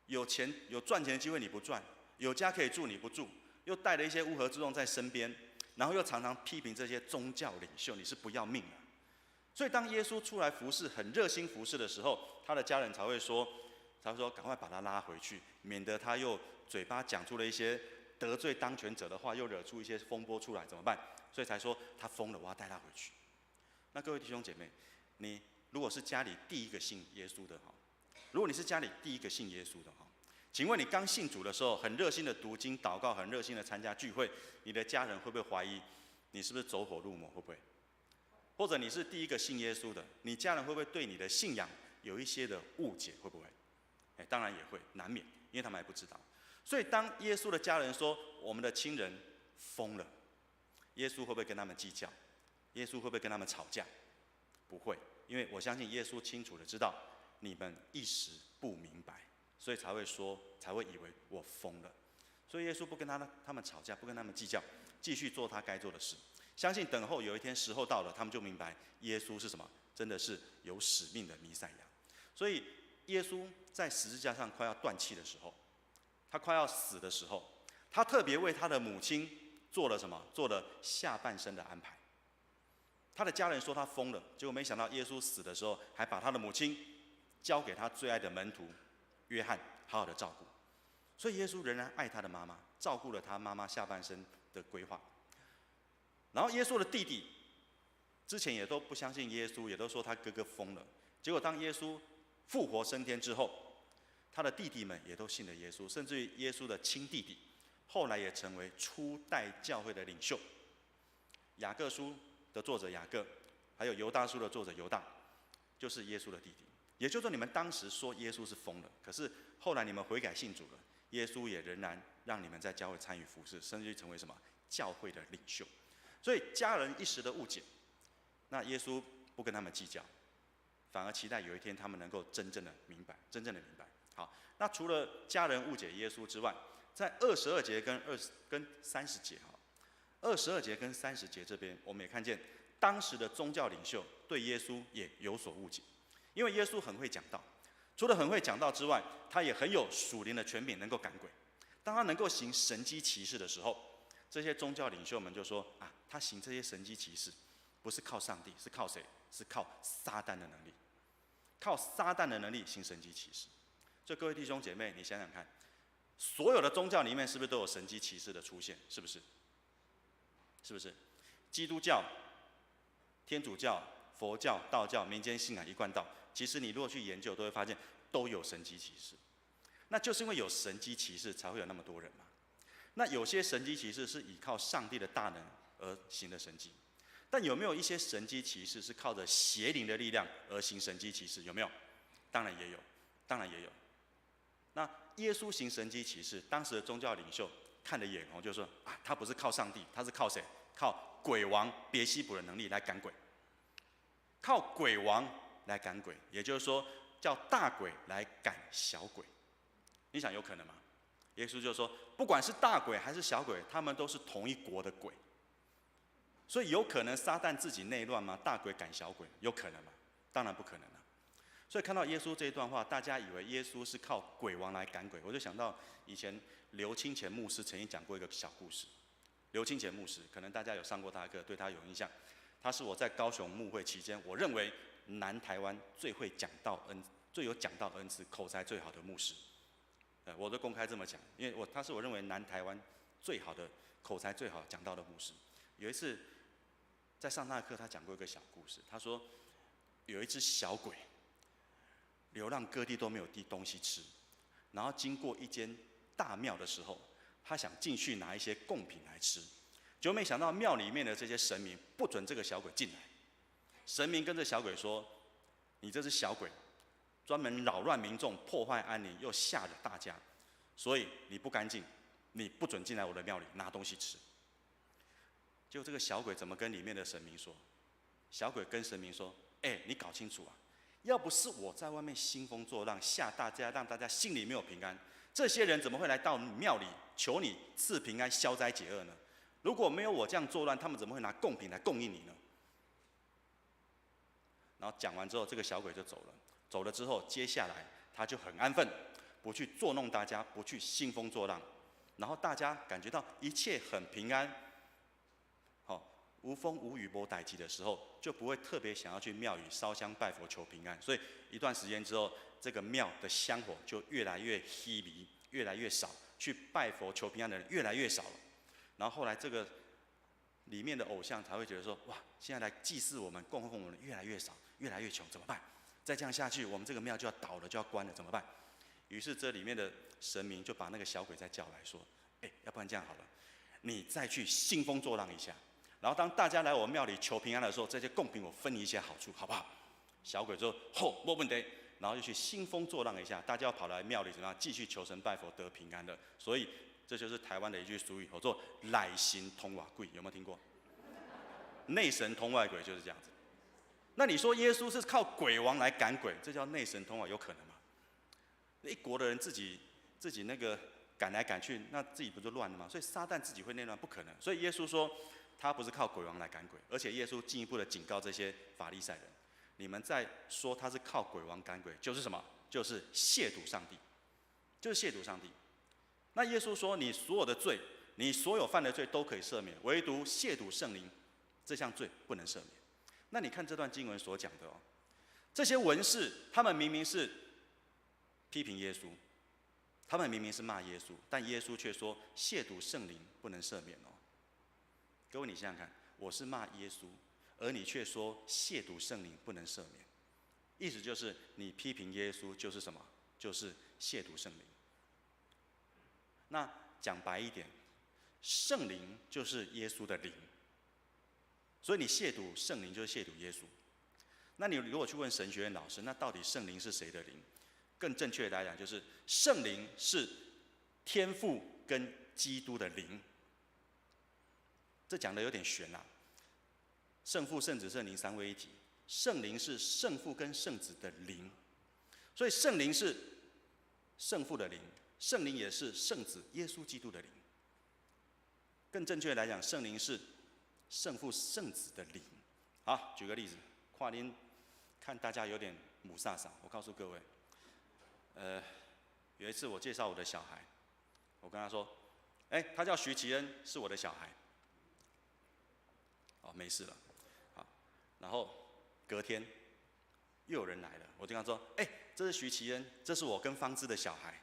有钱有赚钱的机会你不赚，有家可以住你不住，又带了一些乌合之众在身边，然后又常常批评这些宗教领袖，你是不要命了。所以当耶稣出来服侍，很热心服侍的时候，他的家人才会说赶快把他拉回去，免得他又嘴巴讲出了一些得罪当权者的话，又惹出一些风波出来，怎么办？所以才说他疯了，我要带他回去。那各位弟兄姐妹，你如果是家里第一个信耶稣的哈，如果你是家里第一个信耶稣的哈，请问你刚信主的时候，很热心的读经祷告，很热心的参加聚会，你的家人会不会怀疑你是不是走火入魔？会不会？或者你是第一个信耶稣的，你家人会不会对你的信仰有一些的误解？会不会？当然也会，难免，因为他们还不知道。所以当耶稣的家人说我们的亲人疯了，耶稣会不会跟他们计较？耶稣会不会跟他们吵架？不会，因为我相信耶稣清楚的知道你们一时不明白，所以才会以为我疯了。所以耶稣不跟他们吵架，不跟他们计较，继续做他该做的事。相信等候有一天时候到了，他们就明白耶稣是什么，真的是有使命的弥赛亚。所以耶稣在十字架上快要断气的时候，他快要死的时候，他特别为他的母亲做了什么？做了下半生的安排。他的家人说他疯了，结果没想到耶稣死的时候，还把他的母亲交给他最爱的门徒约翰好好的照顾。所以耶稣仍然爱他的妈妈，照顾了他妈妈下半生的规划。然后耶稣的弟弟之前也都不相信耶稣，也都说他哥哥疯了。结果当耶稣复活升天之后，他的弟弟们也都信了耶稣，甚至于耶稣的亲弟弟后来也成为初代教会的领袖。雅各书的作者雅各，还有犹大书的作者犹大，就是耶稣的弟弟。也就是说，你们当时说耶稣是疯了，可是后来你们悔改信主了，耶稣也仍然让你们在教会参与服事，甚至于成为什么教会的领袖。所以家人一时的误解，那耶稣不跟他们计较，反而期待有一天他们能够真正的明白。好，那除了家人误解耶稣之外，在22节跟30节哈，22节跟30节这边，我们也看见当时的宗教领袖对耶稣也有所误解，因为耶稣很会讲道，除了很会讲道之外，他也很有属灵的权柄，能够赶鬼。当他能够行神迹奇事的时候，这些宗教领袖们就说啊，他行这些神迹奇事，不是靠上帝，是靠谁？是靠撒旦的能力，靠撒旦的能力行神迹奇事。所以各位弟兄姐妹，你想想看，所有的宗教里面是不是都有神迹奇事的出现？是不是？是不是？基督教、天主教、佛教、道教、民间信仰一贯道，其实你如果去研究，都会发现都有神迹奇事。那就是因为有神迹奇事，才会有那么多人嘛。那有些神迹奇事是依靠上帝的大能而行的神迹，但有没有一些神迹奇事是靠着邪灵的力量而行神迹奇事？有没有？当然也有，当然也有。那耶稣行神迹奇事，当时的宗教领袖看了眼红，就说啊，他不是靠上帝，他是靠谁？靠鬼王别西卜的能力来赶鬼。靠鬼王来赶鬼，也就是说叫大鬼来赶小鬼。你想有可能吗？耶稣就说，不管是大鬼还是小鬼，他们都是同一国的鬼。所以有可能撒旦自己内乱吗？大鬼赶小鬼，有可能吗？当然不可能了。所以看到耶稣这一段话，大家以为耶稣是靠鬼王来赶鬼，我就想到以前刘清乾牧师曾经讲过一个小故事。刘清乾牧师，可能大家有上过他的课，对他有印象。他是我在高雄牧会期间，我认为南台湾最有讲道恩赐、口才最好的牧师。我都公开这么讲，因为他是我认为南台湾最好的口才最好讲道的牧师。有一次在上他的课，他讲过一个小故事。他说有一只小鬼流浪各地都没有东西吃，然后经过一间大庙的时候，他想进去拿一些贡品来吃，结果没想到庙里面的这些神明不准这个小鬼进来。神明跟这小鬼说：“你这只小鬼，专门扰乱民众、破坏安宁，又吓着大家，所以你不干净，你不准进来我的庙里拿东西吃。”结果这个小鬼怎么跟里面的神明说？小鬼跟神明说：“你搞清楚啊，要不是我在外面兴风作浪，吓大家，让大家心里没有平安，这些人怎么会来到庙里求你赐平安、消灾解厄呢？如果没有我这样作乱，他们怎么会拿贡品来供应你呢？”然后讲完之后，这个小鬼就走了。走了之后，接下来他就很安分，不去捉弄大家，不去兴风作浪，然后大家感觉到一切很平安，无风无雨没代志的时候，就不会特别想要去庙宇烧香拜佛求平安。所以一段时间之后，这个庙的香火就越来越稀离，越来越少，去拜佛求平安的人越来越少了。然后后来这个里面的偶像才会觉得说：“哇，现在来祭祀我们、供奉我们的越来越少，越来越穷，怎么办？再这样下去，我们这个庙就要倒了，就要关了，怎么办？”于是这里面的神明就把那个小鬼再叫来说：“要不然这样好了，你再去兴风作浪一下。然后当大家来我庙里求平安的时候，这些贡品我分你一些好处，好不好？”小鬼说：“没问题。”然后就去兴风作浪一下，大家要跑来庙里怎么样？继续求神拜佛得平安的。所以这就是台湾的一句俗语，叫做“内神通外鬼”，有没有听过？内神通外鬼就是这样子。那你说耶稣是靠鬼王来赶鬼，这叫内神通外，有可能吗？一国的人自己那个赶来赶去，那自己不就乱了吗？所以撒旦自己会内乱，不可能。所以耶稣说他不是靠鬼王来赶鬼，而且耶稣进一步的警告这些法利赛人：你们在说他是靠鬼王赶鬼，就是什么？就是亵渎上帝，就是亵渎上帝。那耶稣说，你所有的罪，你所有犯的罪都可以赦免，唯独亵渎圣灵这项罪不能赦免。那你看这段经文所讲的这些文士，他们明明是批评耶稣，他们明明是骂耶稣，但耶稣却说亵渎圣灵不能赦免各位，你想想看，我是骂耶稣，而你却说亵渎圣灵不能赦免，意思就是你批评耶稣就是什么？就是亵渎圣灵。那讲白一点，圣灵就是耶稣的灵，所以你亵渎圣灵就是亵渎耶稣。那你如果去问神学院老师，那到底圣灵是谁的灵？更正确的来讲，就是圣灵是天父跟基督的灵。这讲的有点悬啦，圣父、圣子、圣灵三位一体，圣灵是圣父跟圣子的灵，所以圣灵是圣父的灵，圣灵也是圣子耶稣基督的灵。更正确的来讲，圣灵是圣父、圣子的灵。好，举个例子，跨年看大家有点母萨萨，我告诉各位，有一次我介绍我的小孩，我跟他说，他叫徐奇恩，是我的小孩。没事了，好，然后隔天又有人来了，我就跟他说，这是徐奇恩，这是我跟方芝的小孩。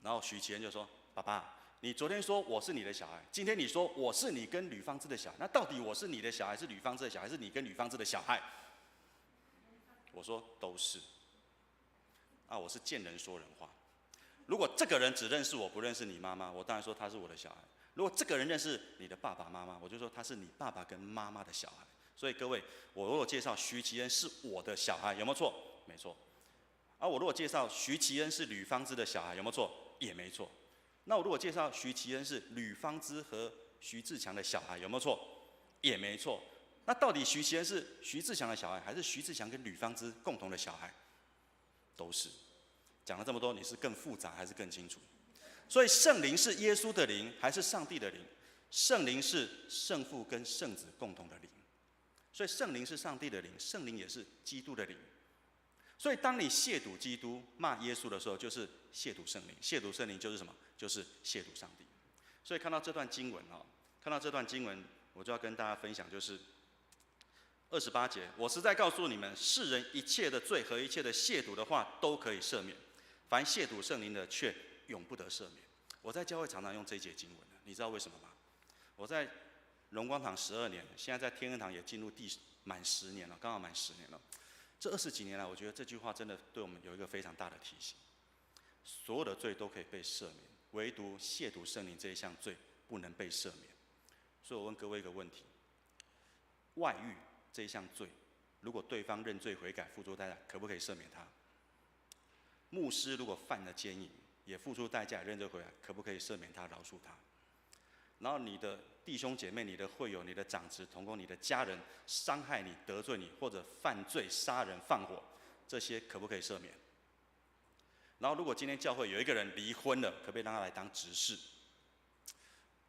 然后徐奇恩就说，爸爸，你昨天说我是你的小孩，今天你说我是你跟吕方芝的小孩，那到底我是你的小孩，是吕方芝的小孩，是你跟吕方芝的小孩？我说都是。我是见人说人话。如果这个人只认识我，不认识你妈妈，我当然说他是我的小孩。如果这个人认识你的爸爸妈妈，我就说他是你爸爸跟妈妈的小孩。所以各位，我如果介绍徐奇恩是我的小孩，有没有错？没错。我如果介绍徐奇恩是吕方芝的小孩，有没有错？也没错。那我如果介绍徐奇恩是吕方芝和徐志强的小孩，有没有错？也没错。那到底徐其恩是徐志强的小孩，还是徐志强跟吕方芝共同的小孩？都是。讲了这么多，你是更复杂还是更清楚？所以圣灵是耶稣的灵，还是上帝的灵？圣灵是圣父跟圣子共同的灵，所以圣灵是上帝的灵，圣灵也是基督的灵。所以当你亵渎基督、骂耶稣的时候，就是亵渎圣灵。亵渎圣灵就是什么？就是亵渎上帝。所以看到这段经文看到这段经文，我就要跟大家分享，就是28节，我实在告诉你们，世人一切的罪和一切的亵渎的话都可以赦免，凡亵渎圣灵的却永不得赦免。我在教会常常用这一节经文，你知道为什么吗？我在荣光堂12年，现在在天恩堂也进入满10年了，刚好满10年了。这20几年来，我觉得这句话真的对我们有一个非常大的提醒：所有的罪都可以被赦免，唯独亵渎圣灵这一项罪不能被赦免。所以我问各位一个问题：外遇这一项罪，如果对方认罪悔改、付出代价，可不可以赦免他？牧师如果犯了奸淫，也付出代价、认罪悔改，可不可以赦免他、饶恕他？然后你的弟兄姐妹、你的会友、你的长子、同工、你的家人伤害你、得罪你，或者犯罪、杀人、放火，这些可不可以赦免？然后如果今天教会有一个人离婚了，可不可以让他来当执事？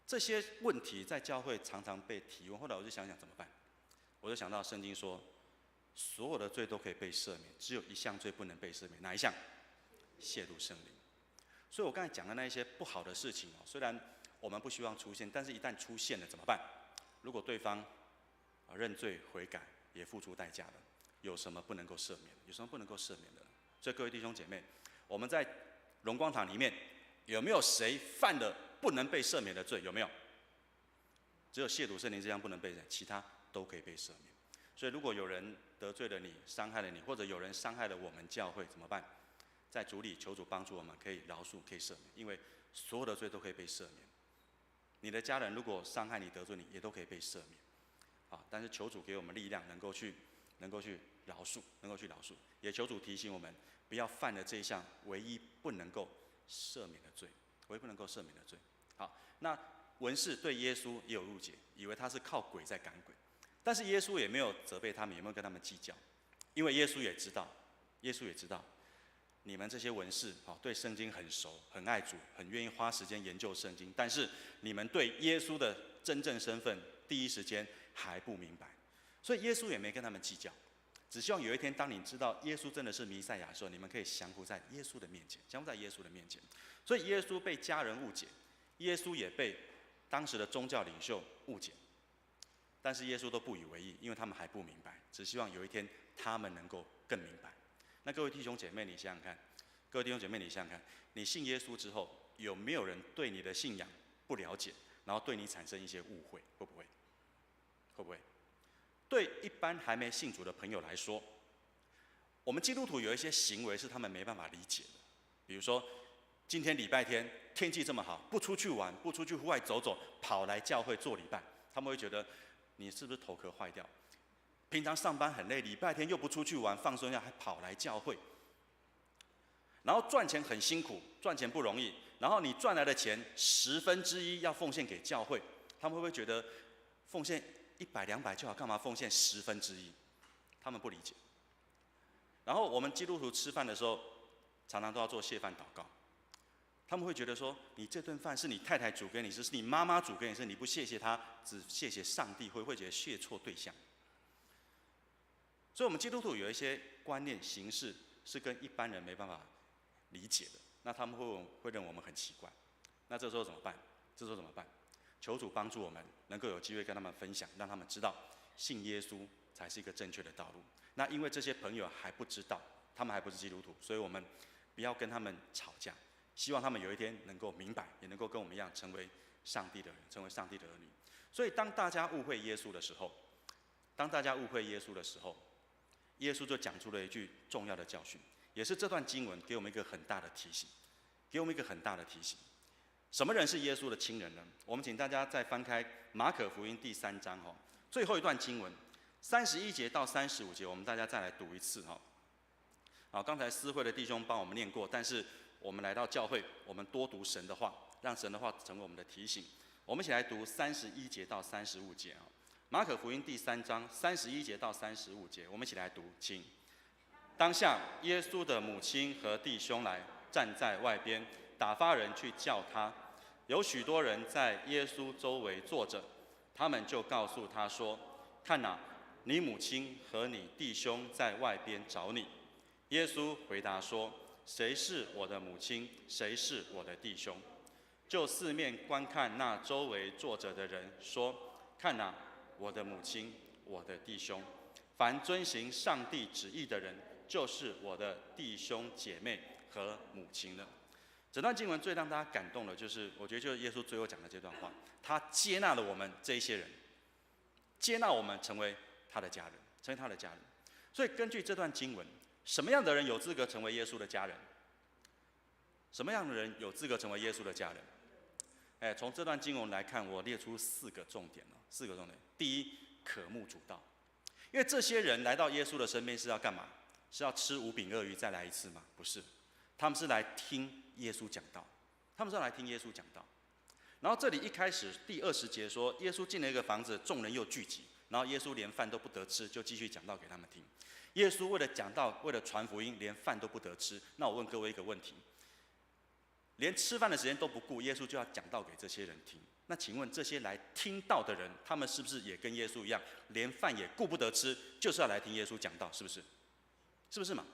这些问题在教会常常被提问，后来我就想想怎么办，我就想到圣经说，所有的罪都可以被赦免，只有一项罪不能被赦免，哪一项？亵渎圣灵。所以我刚才讲的那一些不好的事情虽然我们不希望出现，但是一旦出现了怎么办？如果对方认罪悔改，也付出代价了，有什么不能够赦免？有什么不能够赦免的？所以各位弟兄姐妹，我们在荣光堂里面有没有谁犯了不能被赦免的罪？有没有？只有亵渎圣灵这样不能被赦免，其他都可以被赦免。所以如果有人得罪了你、伤害了你，或者有人伤害了我们教会，怎么办？在主里求主帮助我们，可以饶恕，可以赦免，因为所有的罪都可以被赦免。你的家人如果伤害你、得罪你，也都可以被赦免。但是求主给我们力量，能够去饶恕，也求主提醒我们，不要犯了这一项唯一不能够赦免的罪，唯一不能够赦免的罪。好，那文士对耶稣也有误解，以为他是靠鬼在赶鬼，但是耶稣也没有责备他们，也没有跟他们计较，因为耶稣也知道，你们这些文士对圣经很熟，很爱主，很愿意花时间研究圣经，但是你们对耶稣的真正身份第一时间还不明白，所以耶稣也没跟他们计较，只希望有一天当你知道耶稣真的是弥赛亚的时候，你们可以降服在耶稣的面前，所以耶稣被家人误解，耶稣也被当时的宗教领袖误解，但是耶稣都不以为意，因为他们还不明白，只希望有一天他们能够更明白。那各位弟兄姐妹，你想想看，你信耶稣之后，有没有人对你的信仰不了解，然后对你产生一些误会？会不会？对一般还没信主的朋友来说，我们基督徒有一些行为是他们没办法理解的，比如说，今天礼拜天天气这么好，不出去玩，不出去户外走走，跑来教会做礼拜，他们会觉得你是不是头壳坏掉？平常上班很累，礼拜天又不出去玩放松一下，还跑来教会。然后赚钱很辛苦，赚钱不容易，然后你赚来的钱1/10要奉献给教会，他们会不会觉得奉献100、200就好，干嘛奉献1/10？他们不理解。然后我们基督徒吃饭的时候，常常都要做谢饭祷告，他们会觉得说，你这顿饭是你太太煮给你吃，是你妈妈煮给你吃，你不谢谢她，只谢谢上帝，会觉得谢错对象。所以我们基督徒有一些观念形式是跟一般人没办法理解的，那他们会认为我们很奇怪。那这时候怎么办？求主帮助我们能够有机会跟他们分享，让他们知道信耶稣才是一个正确的道路。那因为这些朋友还不知道，他们还不是基督徒，所以我们不要跟他们吵架，希望他们有一天能够明白，也能够跟我们一样成为上帝的人，成为上帝的儿女。所以当大家误会耶稣的时候，耶稣就讲出了一句重要的教训，也是这段经文给我们一个很大的提醒，什么人是耶稣的亲人呢？我们请大家再翻开马可福音第3章最后一段经文31节到35节，我们大家再来读一次刚才私会的弟兄帮我们念过，但是我们来到教会，我们多读神的话，让神的话成为我们的提醒。我们一起来读31节到35节马可福音第3章31节到35节，我们一起来读，请。当下，耶稣的母亲和弟兄来，站在外边，打发人去叫他。有许多人在耶稣周围坐着，他们就告诉他说：“看哪，你母亲和你弟兄在外边找你。”耶稣回答说：“谁是我的母亲？谁是我的弟兄？”就四面观看那周围坐着的人，说：“看哪，我的母亲，我的弟兄。凡遵行上帝旨意的人，就是我的弟兄姐妹和母亲了。”整段经文最让大家感动的，就是我觉得就是耶稣最后讲的这段话，他接纳了我们这一些人，接纳我们成为他的家人，成为他的家人。所以根据这段经文，什么样的人有资格成为耶稣的家人？什么样的人有资格成为耶稣的家人？从这段经文来看，我列出4个重点。第一，渴慕主道，因为这些人来到耶稣的身边是要干嘛？是要吃5饼2鱼再来一次吗？不是，他们是来听耶稣讲道，他们是要来听耶稣讲道。然后这里一开始第20节说，耶稣进了一个房子，众人又聚集，然后耶稣连饭都不得吃，就继续讲道给他们听。耶稣为了讲道，为了传福音，连饭都不得吃。那我问各位一个问题：连吃饭的时间都不顾，耶稣就要讲道给这些人听。那请问这些来听道的人，他们是不是也跟耶稣一样，连饭也顾不得吃，就是要来听耶稣讲道？是不是？是不是嘛？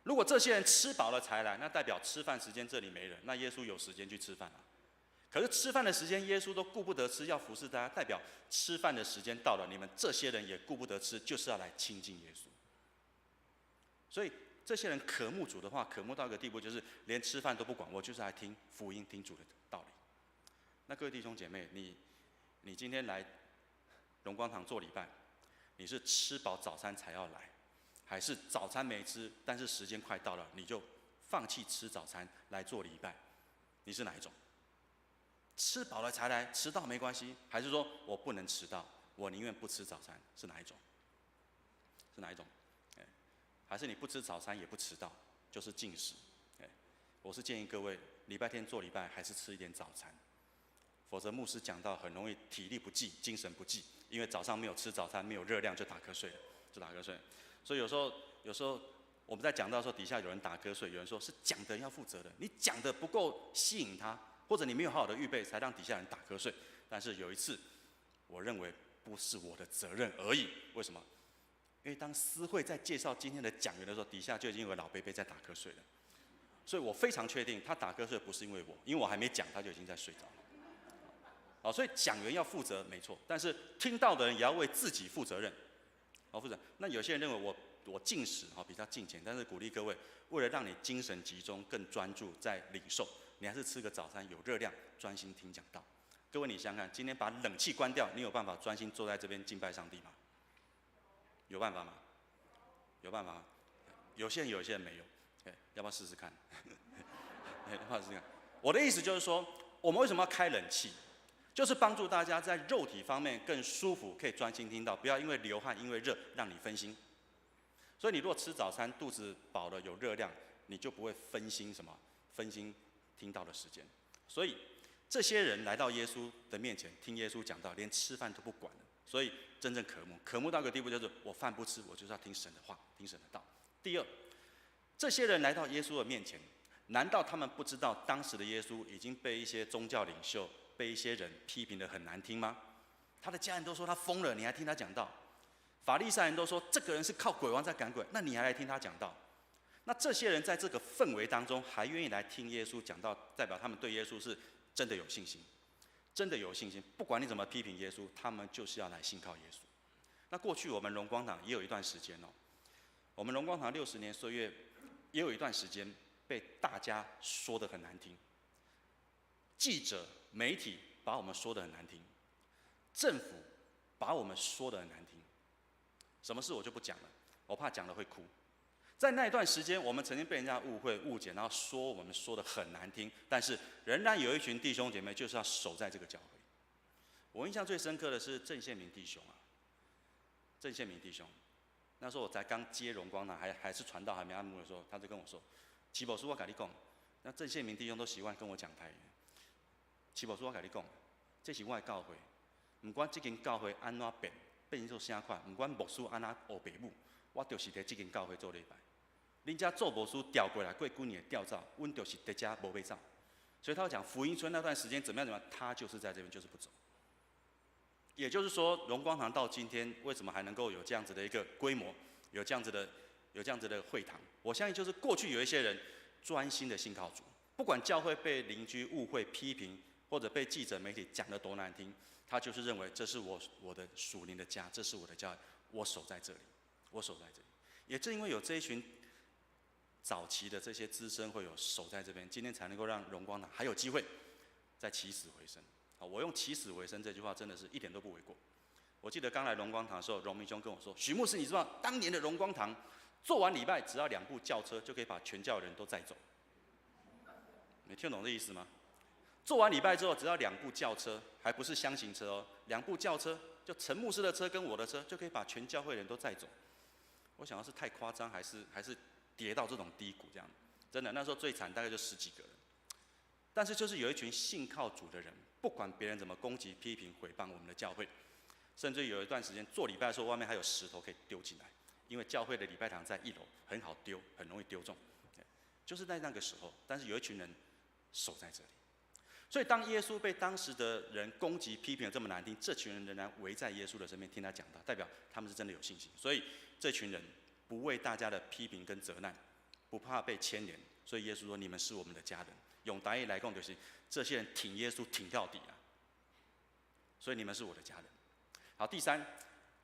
如果这些人吃饱了才来，那代表吃饭时间这里没人，那耶稣有时间去吃饭啊。可是吃饭的时间耶稣都顾不得吃，要服侍大家，代表吃饭的时间到了，你们这些人也顾不得吃，就是要来亲近耶稣。所以这些人渴慕主的话，渴慕到一个地步，就是连吃饭都不管，我就是来听福音，听主的道理。那各位弟兄姐妹，你今天来荣光堂做礼拜，你是吃饱早餐才要来，还是早餐没吃，但是时间快到了，你就放弃吃早餐来做礼拜？你是哪一种？吃饱了才来，迟到没关系，还是说我不能迟到，我宁愿不吃早餐？是哪一种？是哪一种？还是你不吃早餐也不迟到，就是禁食？我是建议各位礼拜天做礼拜还是吃一点早餐，否则牧师讲到很容易体力不济，精神不济，因为早上没有吃早餐，没有热量就打瞌睡了，所以有时候我们在讲到的时候，底下有人打瞌睡，有人说是讲的人要负责的，你讲的不够吸引他，或者你没有好好的预备，才让底下人打瞌睡。但是有一次，我认为不是我的责任而已。为什么？因为当思慧在介绍今天的讲员的时候，底下就已经有个老伯伯在打瞌睡了。所以我非常确定，他打瞌睡不是因为我，因为我还没讲，他就已经在睡着了。所以讲员要负责没错，但是听到的人也要为自己负责任。负责。那有些人认为我禁食比较敬虔，但是鼓励各位，为了让你精神集中、更专注在领受，你还是吃个早餐，有热量，专心听讲道。各位，你想想看，今天把冷气关掉，你有办法专心坐在这边敬拜上帝吗？有办法吗？有办法吗？有些人有，有些人没有。要不要试试看？要不要试试看？我的意思就是说，我们为什么要开冷气？就是帮助大家在肉体方面更舒服，可以专心听到，不要因为流汗、因为热让你分心。所以你如果吃早餐，肚子饱了有热量，你就不会分心什么？分心听到的时间。所以这些人来到耶稣的面前，听耶稣讲道，连吃饭都不管了。所以真正渴慕到一个地步，就是我饭不吃，我就是要听神的话，听神的道。第二，这些人来到耶稣的面前，难道他们不知道当时的耶稣已经被一些宗教领袖、被一些人批评得很难听吗？他的家人都说他疯了，你还听他讲道？法利赛人都说这个人是靠鬼王在赶鬼，那你还来听他讲道？那这些人在这个氛围当中还愿意来听耶稣讲道，代表他们对耶稣是真的有信心，真的有信心。不管你怎么批评耶稣，他们就是要来信靠耶稣。那过去我们荣光堂也有一段时间我们荣光堂60年岁月也有一段时间被大家说得很难听，记者、媒体把我们说得很难听，政府把我们说得很难听。什么事我就不讲了，我怕讲了会哭。在那一段时间，我们曾经被人家误会、误解，然后说我们说得很难听，但是仍然有一群弟兄姐妹就是要守在这个教会。我印象最深刻的是郑宪明弟兄郑宪明弟兄，那时候我才刚接荣光堂，还是传道还没按牧的时候，他就跟我说：“齐宝叔，我跟你讲，那郑宪明弟兄都习惯跟我讲台语。齐宝叔，我跟你讲，这是我的教会，不管这间教会安怎变做啥款，不管牧师安怎学爸母，我就是伫这间教会做礼拜。恁遮做牧师调过来过几年调走，阮就是伫遮无被走。所以他讲福音村那段时间怎么样，他就是在这边就是不走。也就是说，荣光堂到今天为什么还能够有这样子的一个规模，有这样子的会堂？我相信就是过去有一些人专心的信靠主，不管教会被邻居误会、批评，或者被记者媒体讲得多难听，他就是认为这是我的属灵的家，这是我的家，我守在这里，我守在这里。也正因为有这一群早期的这些资深会友守在这边，今天才能够让荣光堂还有机会再起死回生。我用起死回生这句话真的是一点都不为过。我记得刚来荣光堂的时候，荣明兄跟我说：“许牧师，你知道当年的荣光堂做完礼拜，只要2部轿车就可以把全教的人都载走。”你听懂这意思吗？做完礼拜之后，只要2部轿车，还不是箱型车哦，2部轿车，就陈牧师的车跟我的车，就可以把全教会人都载走。我想要是太夸张，还是跌到这种低谷这样？真的，那时候最惨大概就10几个人。但是就是有一群信靠主的人，不管别人怎么攻击、批评、毁谤我们的教会，甚至有一段时间做礼拜的时候，外面还有石头可以丢进来，因为教会的礼拜堂在1楼，很好丢，很容易丢中。就是在那个时候，但是有一群人守在这里。所以当耶稣被当时的人攻击、批评得这么难听，这群人仍然围在耶稣的身边听他讲道，代表他们是真的有信心。所以这群人不为大家的批评跟责难，不怕被牵连。所以耶稣说：“你们是我们的家人。”用台语来讲就是，这些人挺耶稣挺到底啊。所以你们是我的家人。好，第3，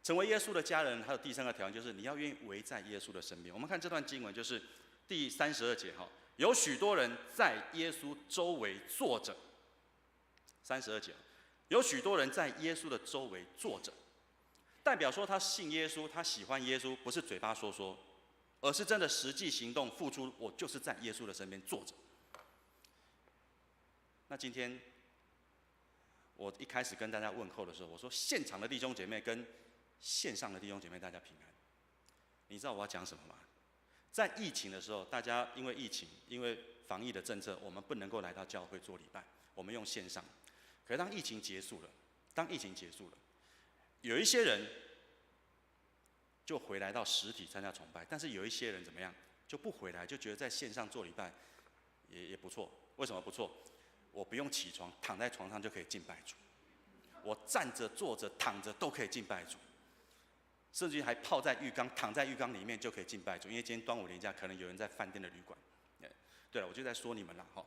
成为耶稣的家人，还有第3个条件就是你要愿意围在耶稣的身边。我们看这段经文，就是第32节哈，有许多人在耶稣周围坐着。32节，有许多人在耶稣的周围坐着，代表说他信耶稣，他喜欢耶稣，不是嘴巴说说，而是真的实际行动付出。我就是在耶稣的身边坐着。那今天我一开始跟大家问候的时候，我说现场的弟兄姐妹跟线上的弟兄姐妹大家平安。你知道我要讲什么吗？在疫情的时候，大家因为疫情，因为防疫的政策，我们不能够来到教会做礼拜，我们用线上。可是当疫情结束了，有一些人就回来到实体参加崇拜，但是有一些人怎么样就不回来，就觉得在线上做礼拜也不错。为什么不错？我不用起床，躺在床上就可以敬拜主。我站着、坐着、躺着都可以敬拜主，甚至还泡在浴缸、躺在浴缸里面就可以敬拜主。因为今天端午连假，可能有人在饭店的旅馆。对了，我就在说你们了哈。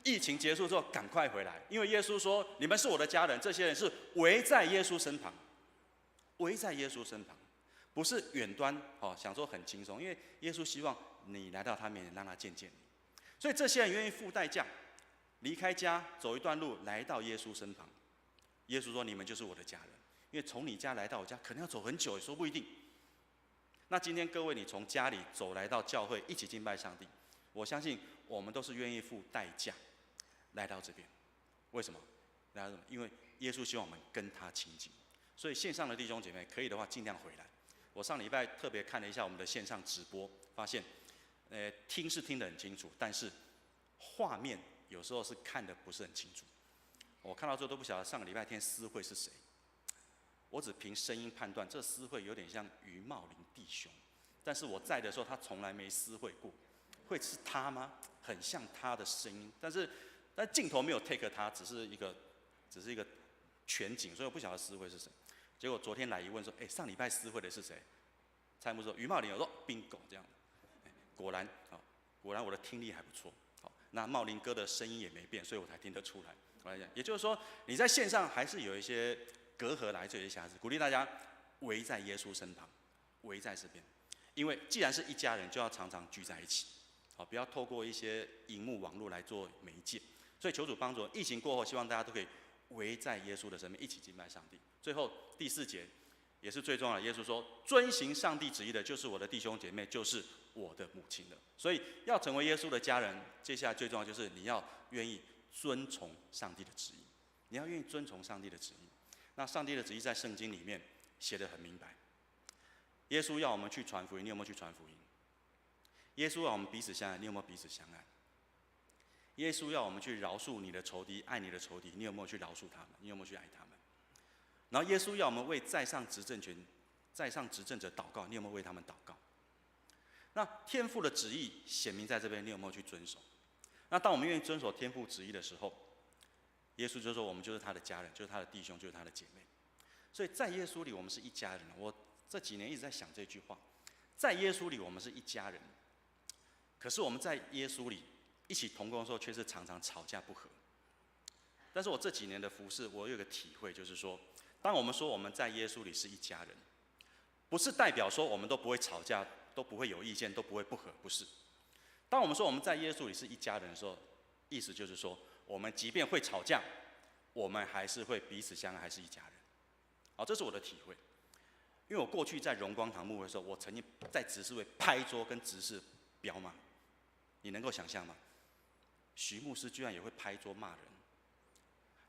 疫情结束之后，赶快回来，因为耶稣说：“你们是我的家人。”这些人是围在耶稣身旁，围在耶稣身旁，不是远端想说很轻松，因为耶稣希望你来到他面前，让他见见你。所以这些人愿意付代价。离开家，走一段路，来到耶稣身旁。耶稣说：“你们就是我的家人。”因为从你家来到我家，可能要走很久，也说不一定。那今天各位，你从家里走来到教会，一起敬拜上帝，我相信我们都是愿意付代价来到这边。为什么？来到什么？因为耶稣希望我们跟他亲近。所以线上的弟兄姐妹，可以的话尽量回来。我上礼拜特别看了一下我们的线上直播，发现，听是听得很清楚，但是画面有时候是看得不是很清楚。我看到之后都不晓得上个礼拜天私会是谁，我只凭声音判断，这私会有点像于茂林弟兄，但是我在的时候他从来没私会过，会是他吗？很像他的声音，但镜头没有 take 他，只是一个全景，所以我不晓得私会是谁。结果昨天来一问说，上礼拜私会的是谁？蔡牧说于茂林，我说 bingo 这样，果然我的听力还不错。那茂林哥的声音也没变，所以我才听得出来。也就是说，你在线上还是有一些隔阂来，这些瑕疵。鼓励大家围在耶稣身旁，围在这边，因为既然是一家人，就要常常聚在一起，不要透过一些荧幕网络来做媒介。所以求主帮助，疫情过后，希望大家都可以围在耶稣的身边，一起敬拜上帝。最后第4节也是最重要的，耶稣说：“遵行上帝旨意的，就是我的弟兄姐妹，就是我的母亲了。”所以要成为耶稣的家人，接下来最重要就是你要愿意遵从上帝的旨意，你要愿意遵从上帝的旨意。那上帝的旨意在圣经里面写得很明白。耶稣要我们去传福音，你有没有去传福音？耶稣要我们彼此相爱，你有没有彼此相爱？耶稣要我们去饶恕你的仇敌，爱你的仇敌，你有没有去饶恕他们？你有没有去爱他们？然后耶稣要我们为在上执政者祷告，你有没有为他们祷告？那天父的旨意显明在这边，你有没有去遵守？那当我们愿意遵守天父旨意的时候，耶稣就说我们就是他的家人，就是他的弟兄，就是他的姐妹。所以在耶稣里我们是一家人。我这几年一直在想这句话，在耶稣里我们是一家人。可是我们在耶稣里一起同工的时候，却是常常吵架不和。但是我这几年的服事，我有个体会，就是说，当我们说我们在耶稣里是一家人，不是代表说我们都不会吵架，都不会有意见，都不会不和，不是。当我们说我们在耶稣里是一家人的时候，意思就是说，我们即便会吵架，我们还是会彼此相爱，还是一家人。好，这是我的体会。因为我过去在荣光堂牧会的时候，我曾经在执事会拍桌跟执事飙骂，你能够想象吗？徐牧师居然也会拍桌骂人。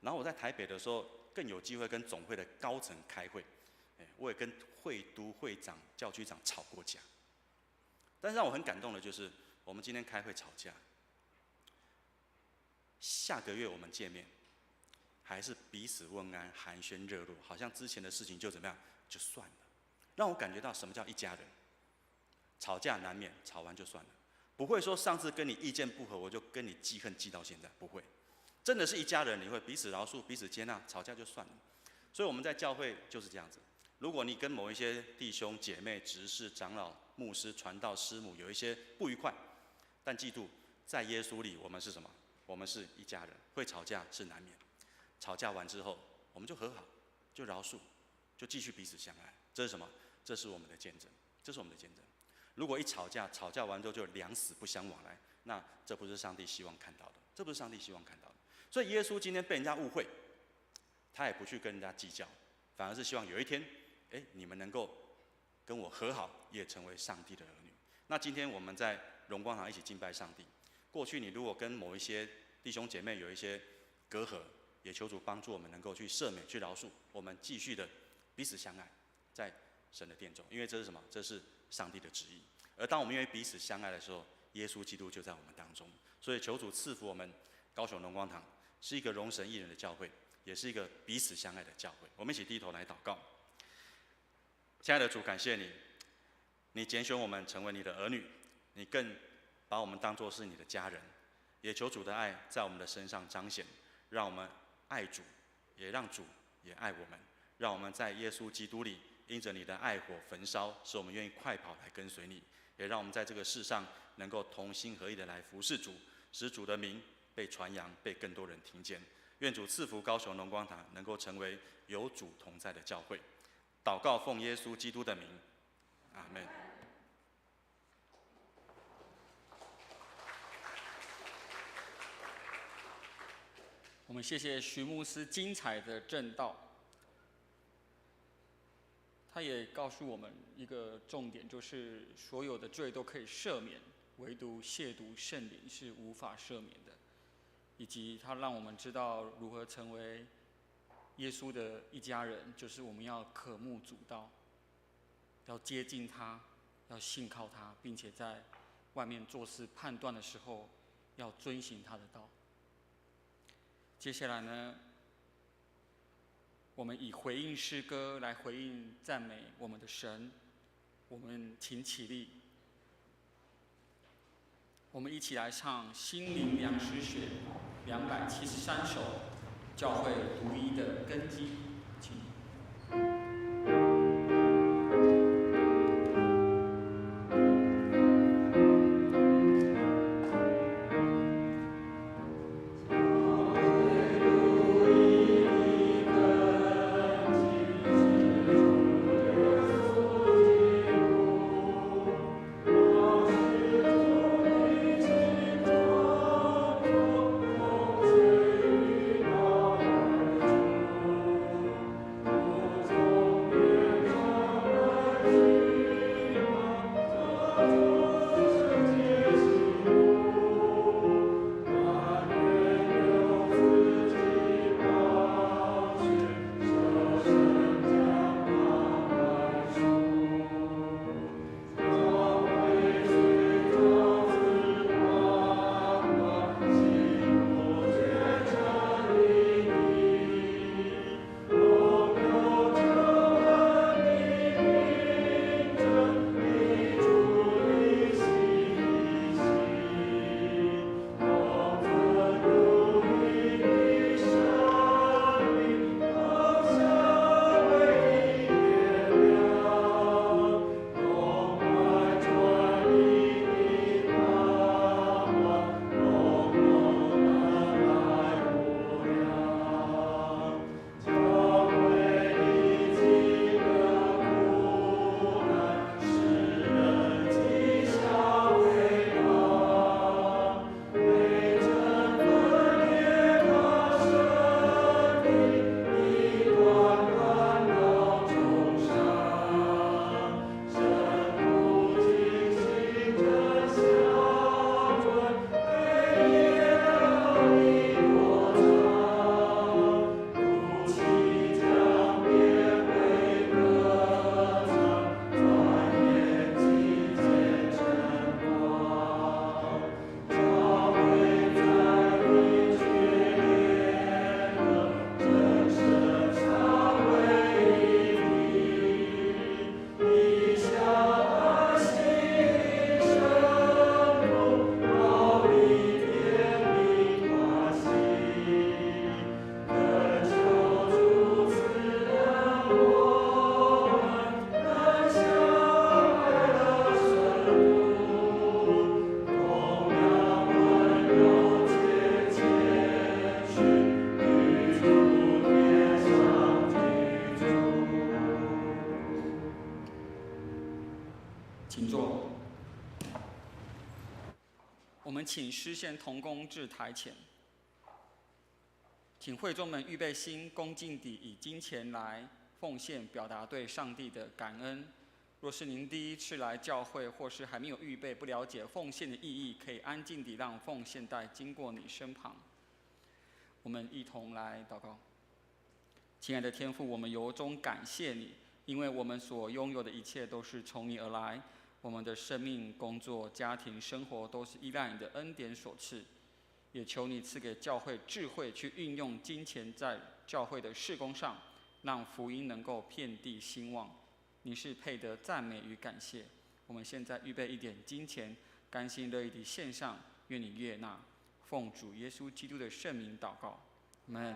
然后我在台北的时候，更有机会跟总会的高层开会，我也跟会督、会长、教区长吵过架。但是让我很感动的就是，我们今天开会吵架，下个月我们见面，还是彼此问安、寒暄热络，好像之前的事情就怎么样就算了，让我感觉到什么叫一家人。吵架难免，吵完就算了，不会说上次跟你意见不合，我就跟你记恨记到现在，不会。真的是一家人，你会彼此饶恕、彼此接纳，吵架就算了。所以我们在教会就是这样子。如果你跟某一些弟兄姐妹、执事、长老、牧师、传道、师母有一些不愉快，但记住，在耶稣里我们是什么？我们是一家人。会吵架是难免，吵架完之后我们就和好，就饶恕，就继续彼此相爱。这是什么？这是我们的见证，这是我们的见证。如果一吵架，吵架完之后就两死不相往来，那这不是上帝希望看到的，这不是上帝希望看到的。所以耶稣今天被人家误会，他也不去跟人家计较，反而是希望有一天，你们能够跟我和好，也成为上帝的儿女。那今天我们在荣光堂一起敬拜上帝。过去你如果跟某一些弟兄姐妹有一些隔阂，也求主帮助我们能够去赦免、去饶恕，我们继续的彼此相爱，在神的殿中，因为这是什么？这是上帝的旨意。而当我们愿意彼此相爱的时候，耶稣基督就在我们当中。所以求主赐福我们高雄荣光堂是一个容神益人的教会，也是一个彼此相爱的教会。我们一起低头来祷告。亲爱的主，感谢你，你拣选我们成为你的儿女，你更把我们当作是你的家人。也求主的爱在我们的身上彰显，让我们爱主，也让主也爱我们。让我们在耶稣基督里，因着你的爱火焚烧，使我们愿意快跑来跟随你。也让我们在这个世上能够同心合意的来服侍主，使主的名被传扬，被更多人听见。愿主赐福高雄荣光堂能够成为有主同在的教会。祷告奉耶稣基督的名，阿们。我们谢谢徐牧师精彩的证道。他也告诉我们一个重点，就是所有的罪都可以赦免，唯独亵渎圣灵是无法赦免的。以及他让我们知道如何成为耶稣的一家人，就是我们要渴慕主道，要接近他，要信靠他，并且在外面做事判断的时候，要遵行他的道。接下来呢，我们以回应诗歌来回应赞美我们的神。我们请起立，我们一起来唱《心灵粮食选》273首，教会独一的根基。请。我们请诗献同工至台前，请会众们预备心，恭敬地以金钱来奉献，表达对上帝的感恩。若是您第一次来教会，或是还没有预备、不了解奉献的意义，可以安静地让奉献袋经过你身旁。我们一同来祷告。亲爱的天父，我们由衷感谢你，因为我们所拥有的一切都是从你而来。我们的生命、工作、家庭、生活都是依赖你的恩典所赐。也求你赐给教会智慧，去运用金钱在教会的事工上，让福音能够遍地兴旺。你是配得赞美与感谢。我们现在预备一点金钱，甘心乐意地献上，愿你悦纳。奉主耶稣基督的圣名祷告，阿们。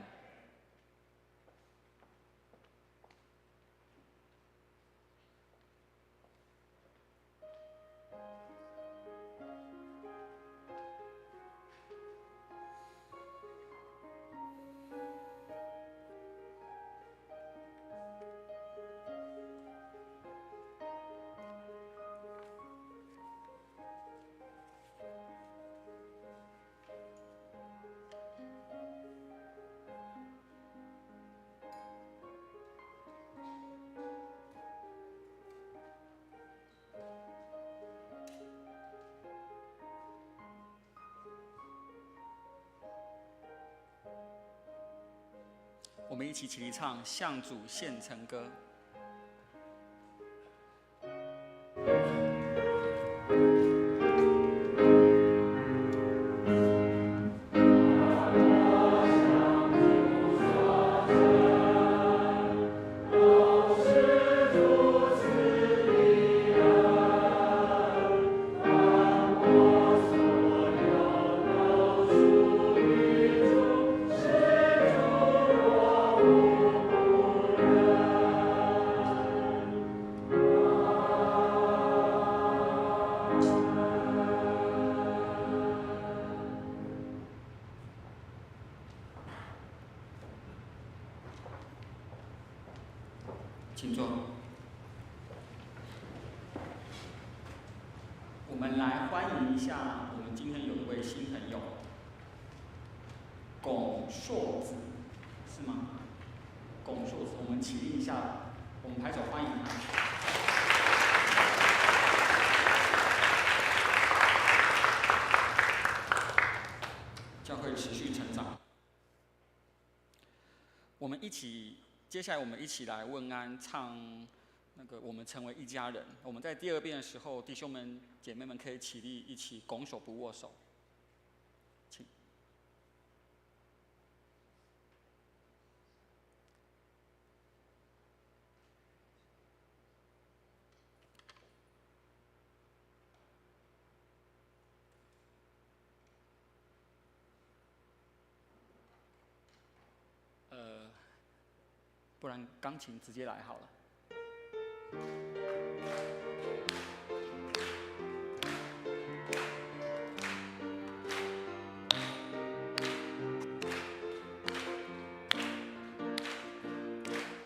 我们一起起立唱《向主献成歌》。请坐。我们来欢迎一下，我们今天有一位新朋友，龚硕子，是吗？龚硕子，我们起立一下，我们拍手欢迎他。教会持续成长，我们一起。接下来我们一起来问安，唱那个我们成为一家人。我们在第二遍的时候，弟兄们姐妹们可以起立，一起拱手不握手。请。不然钢琴直接来好了。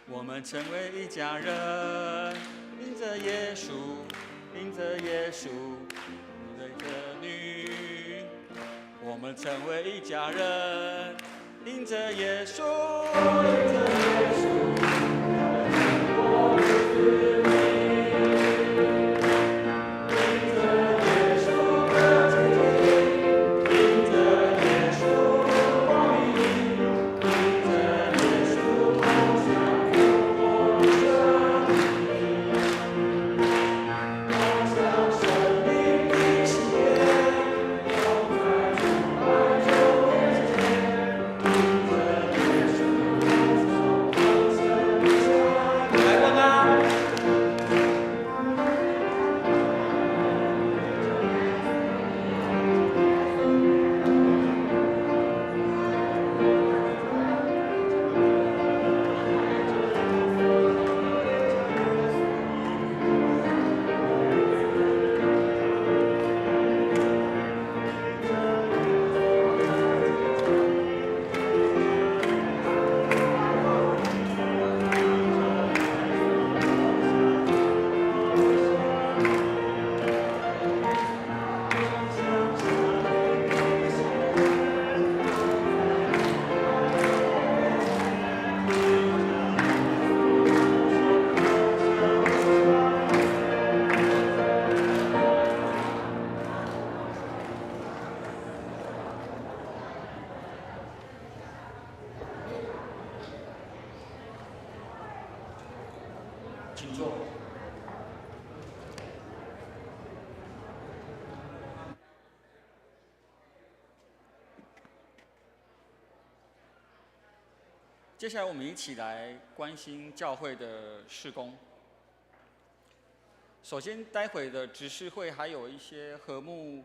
我们成为一家人，因着耶稣，因着耶稣，因着女，我们成为一家人。因着耶稣，因着耶稣，我是你。因着耶稣的洁净，因着耶稣光明，因着耶稣梦想复活的生命，好像生命的喜悦，放在主爱中面前。来问啊！请坐。接下来我们一起来关心教会的事工。首先，待会的执事会还有一些和睦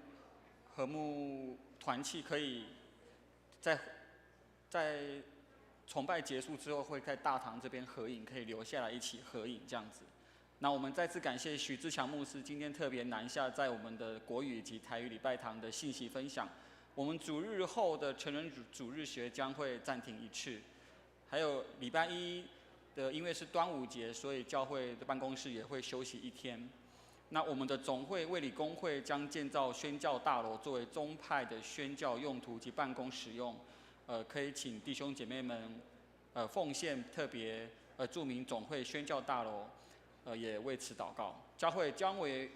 团契，可以在崇拜结束之后，会在大堂这边合影，可以留下来一起合影这样子。那我们再次感谢许志强牧师今天特别南下，在我们的国语以及台语礼拜堂的信息分享。我们主日后的成人主日学将会暂停一次。还有礼拜一的，因为是端午节，所以教会的办公室也会休息一天。那我们的总会卫理公会将建造宣教大楼，作为宗派的宣教用途及办公使用。可以请弟兄姐妹们奉献，特别注明总会宣教大楼，也为此祷告。教会将于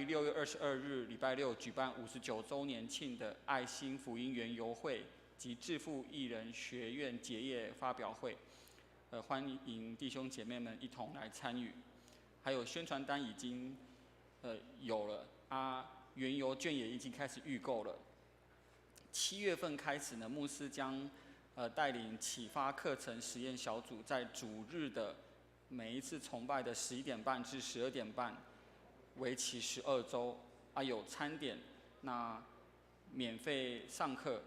6月22日礼拜六举办59周年庆的爱心福音园游会及致富艺人学院结业发表会，欢迎弟兄姐妹们一同来参与。还有宣传单已经有了园游券也已经开始预购了。7月份开始呢，牧师将带领启发课程实验小组，在主日的每一次崇拜的11点半至12点半，为期12周，有餐点，那免费上课。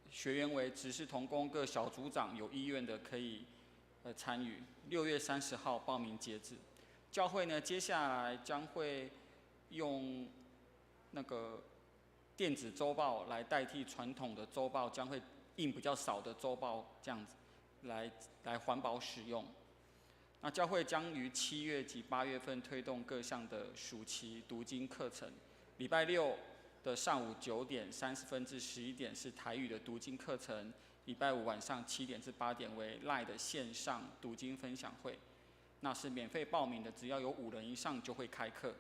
学员为执事同工各小组长，有意愿的可以参与。6月30号报名截止。教会呢，接下来将会用那个电子周报来代替传统的周报，将会印比较少的周报，这样子来环保使用。那教会将于7月及8月份推动各项的暑期读经课程。礼拜六的上午9点30分至11点是台语的读经课程，礼拜五晚上7点至8点为 LINE 的线上读经分享会，那是免费报名的，只要有5人以上就会开课。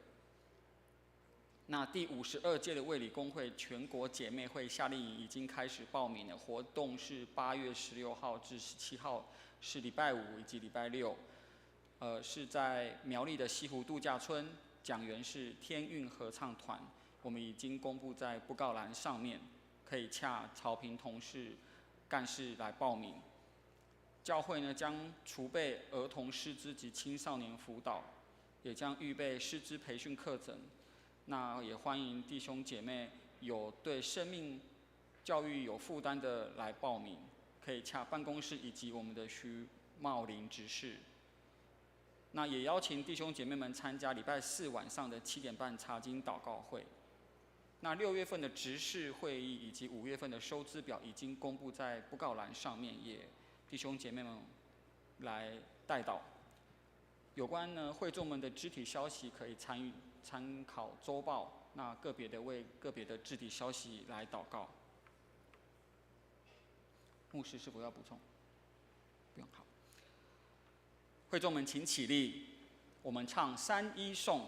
那第52届的卫理公会全国姐妹会夏令营已经开始报名了，活动是8月16号至17号，是礼拜五以及礼拜六，是在苗栗的西湖度假村，讲员是天韵合唱团。我们已经公布在布告栏上面，可以洽曹平同事干事来报名。教会呢将储备儿童师资及青少年辅导，也将预备师资培训课程。那也欢迎弟兄姐妹有对生命教育有负担的来报名，可以洽办公室以及我们的徐茂林执事。那也邀请弟兄姐妹们参加礼拜4晚上的7点半查经祷告会。那6月份的执事会议以及5月份的收支表已经公布在布告栏上面，也弟兄姐妹们来代祷。有关呢会众们的肢体消息可以参考周报，那个别的为个别的肢体消息来祷告。牧师是否要补充？不用，好。会众们请起立，我们唱3-1颂。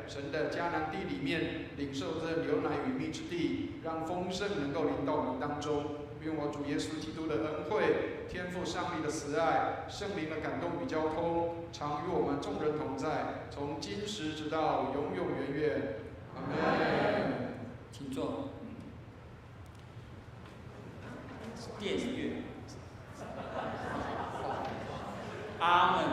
神的迦南地里面，领受这牛奶与蜜之地，让丰盛能够临到我们当中。愿我主耶稣基督的恩惠、天父上帝的慈爱、圣灵的感动与交通，常与我们众人同在，从今时直到永永远远。阿门。请坐。电乐。阿门。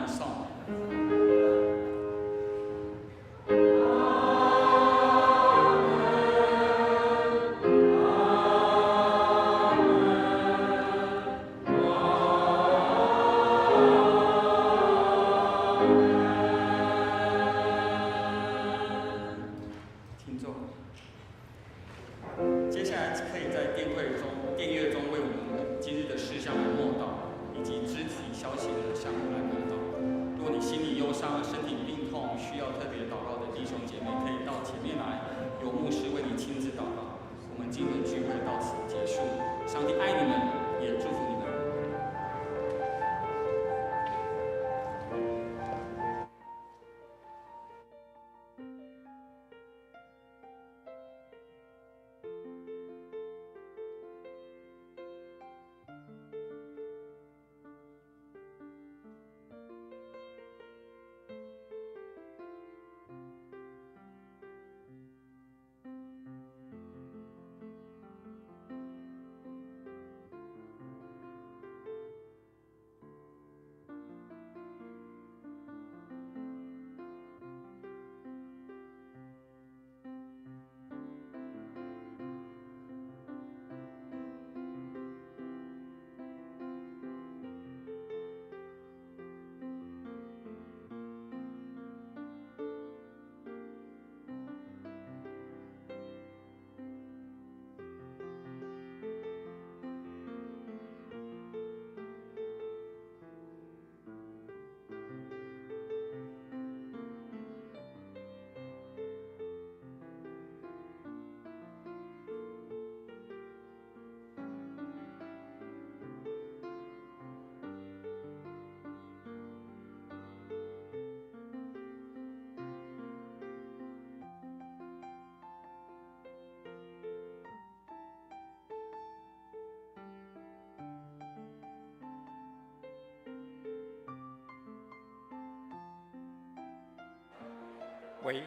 回。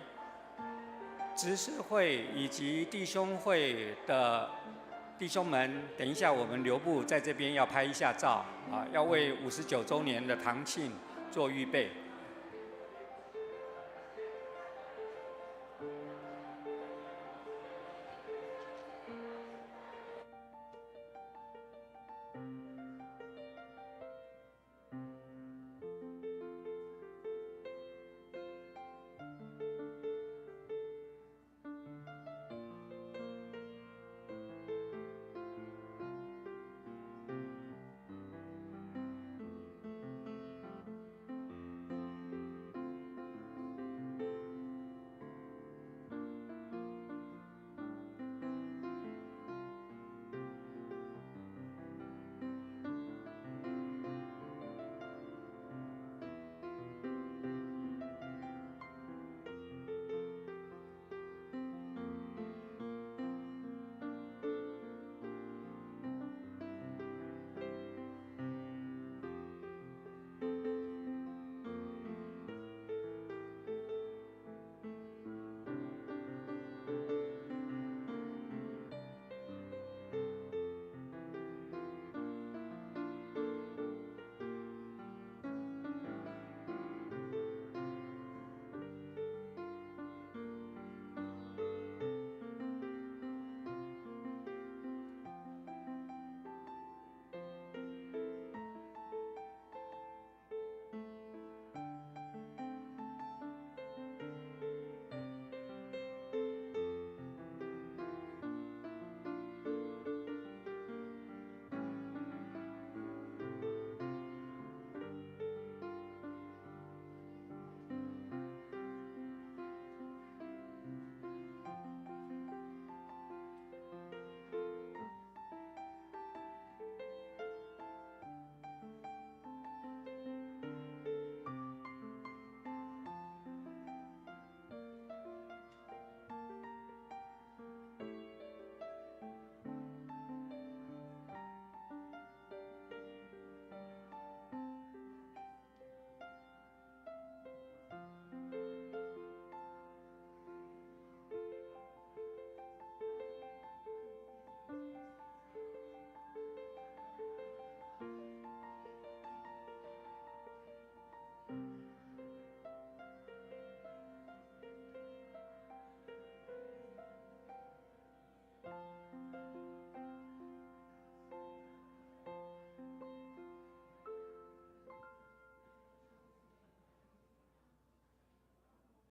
执事会以及弟兄会的弟兄们，等一下我们留步在这边要拍一下照啊，要为59周年的堂庆做预备。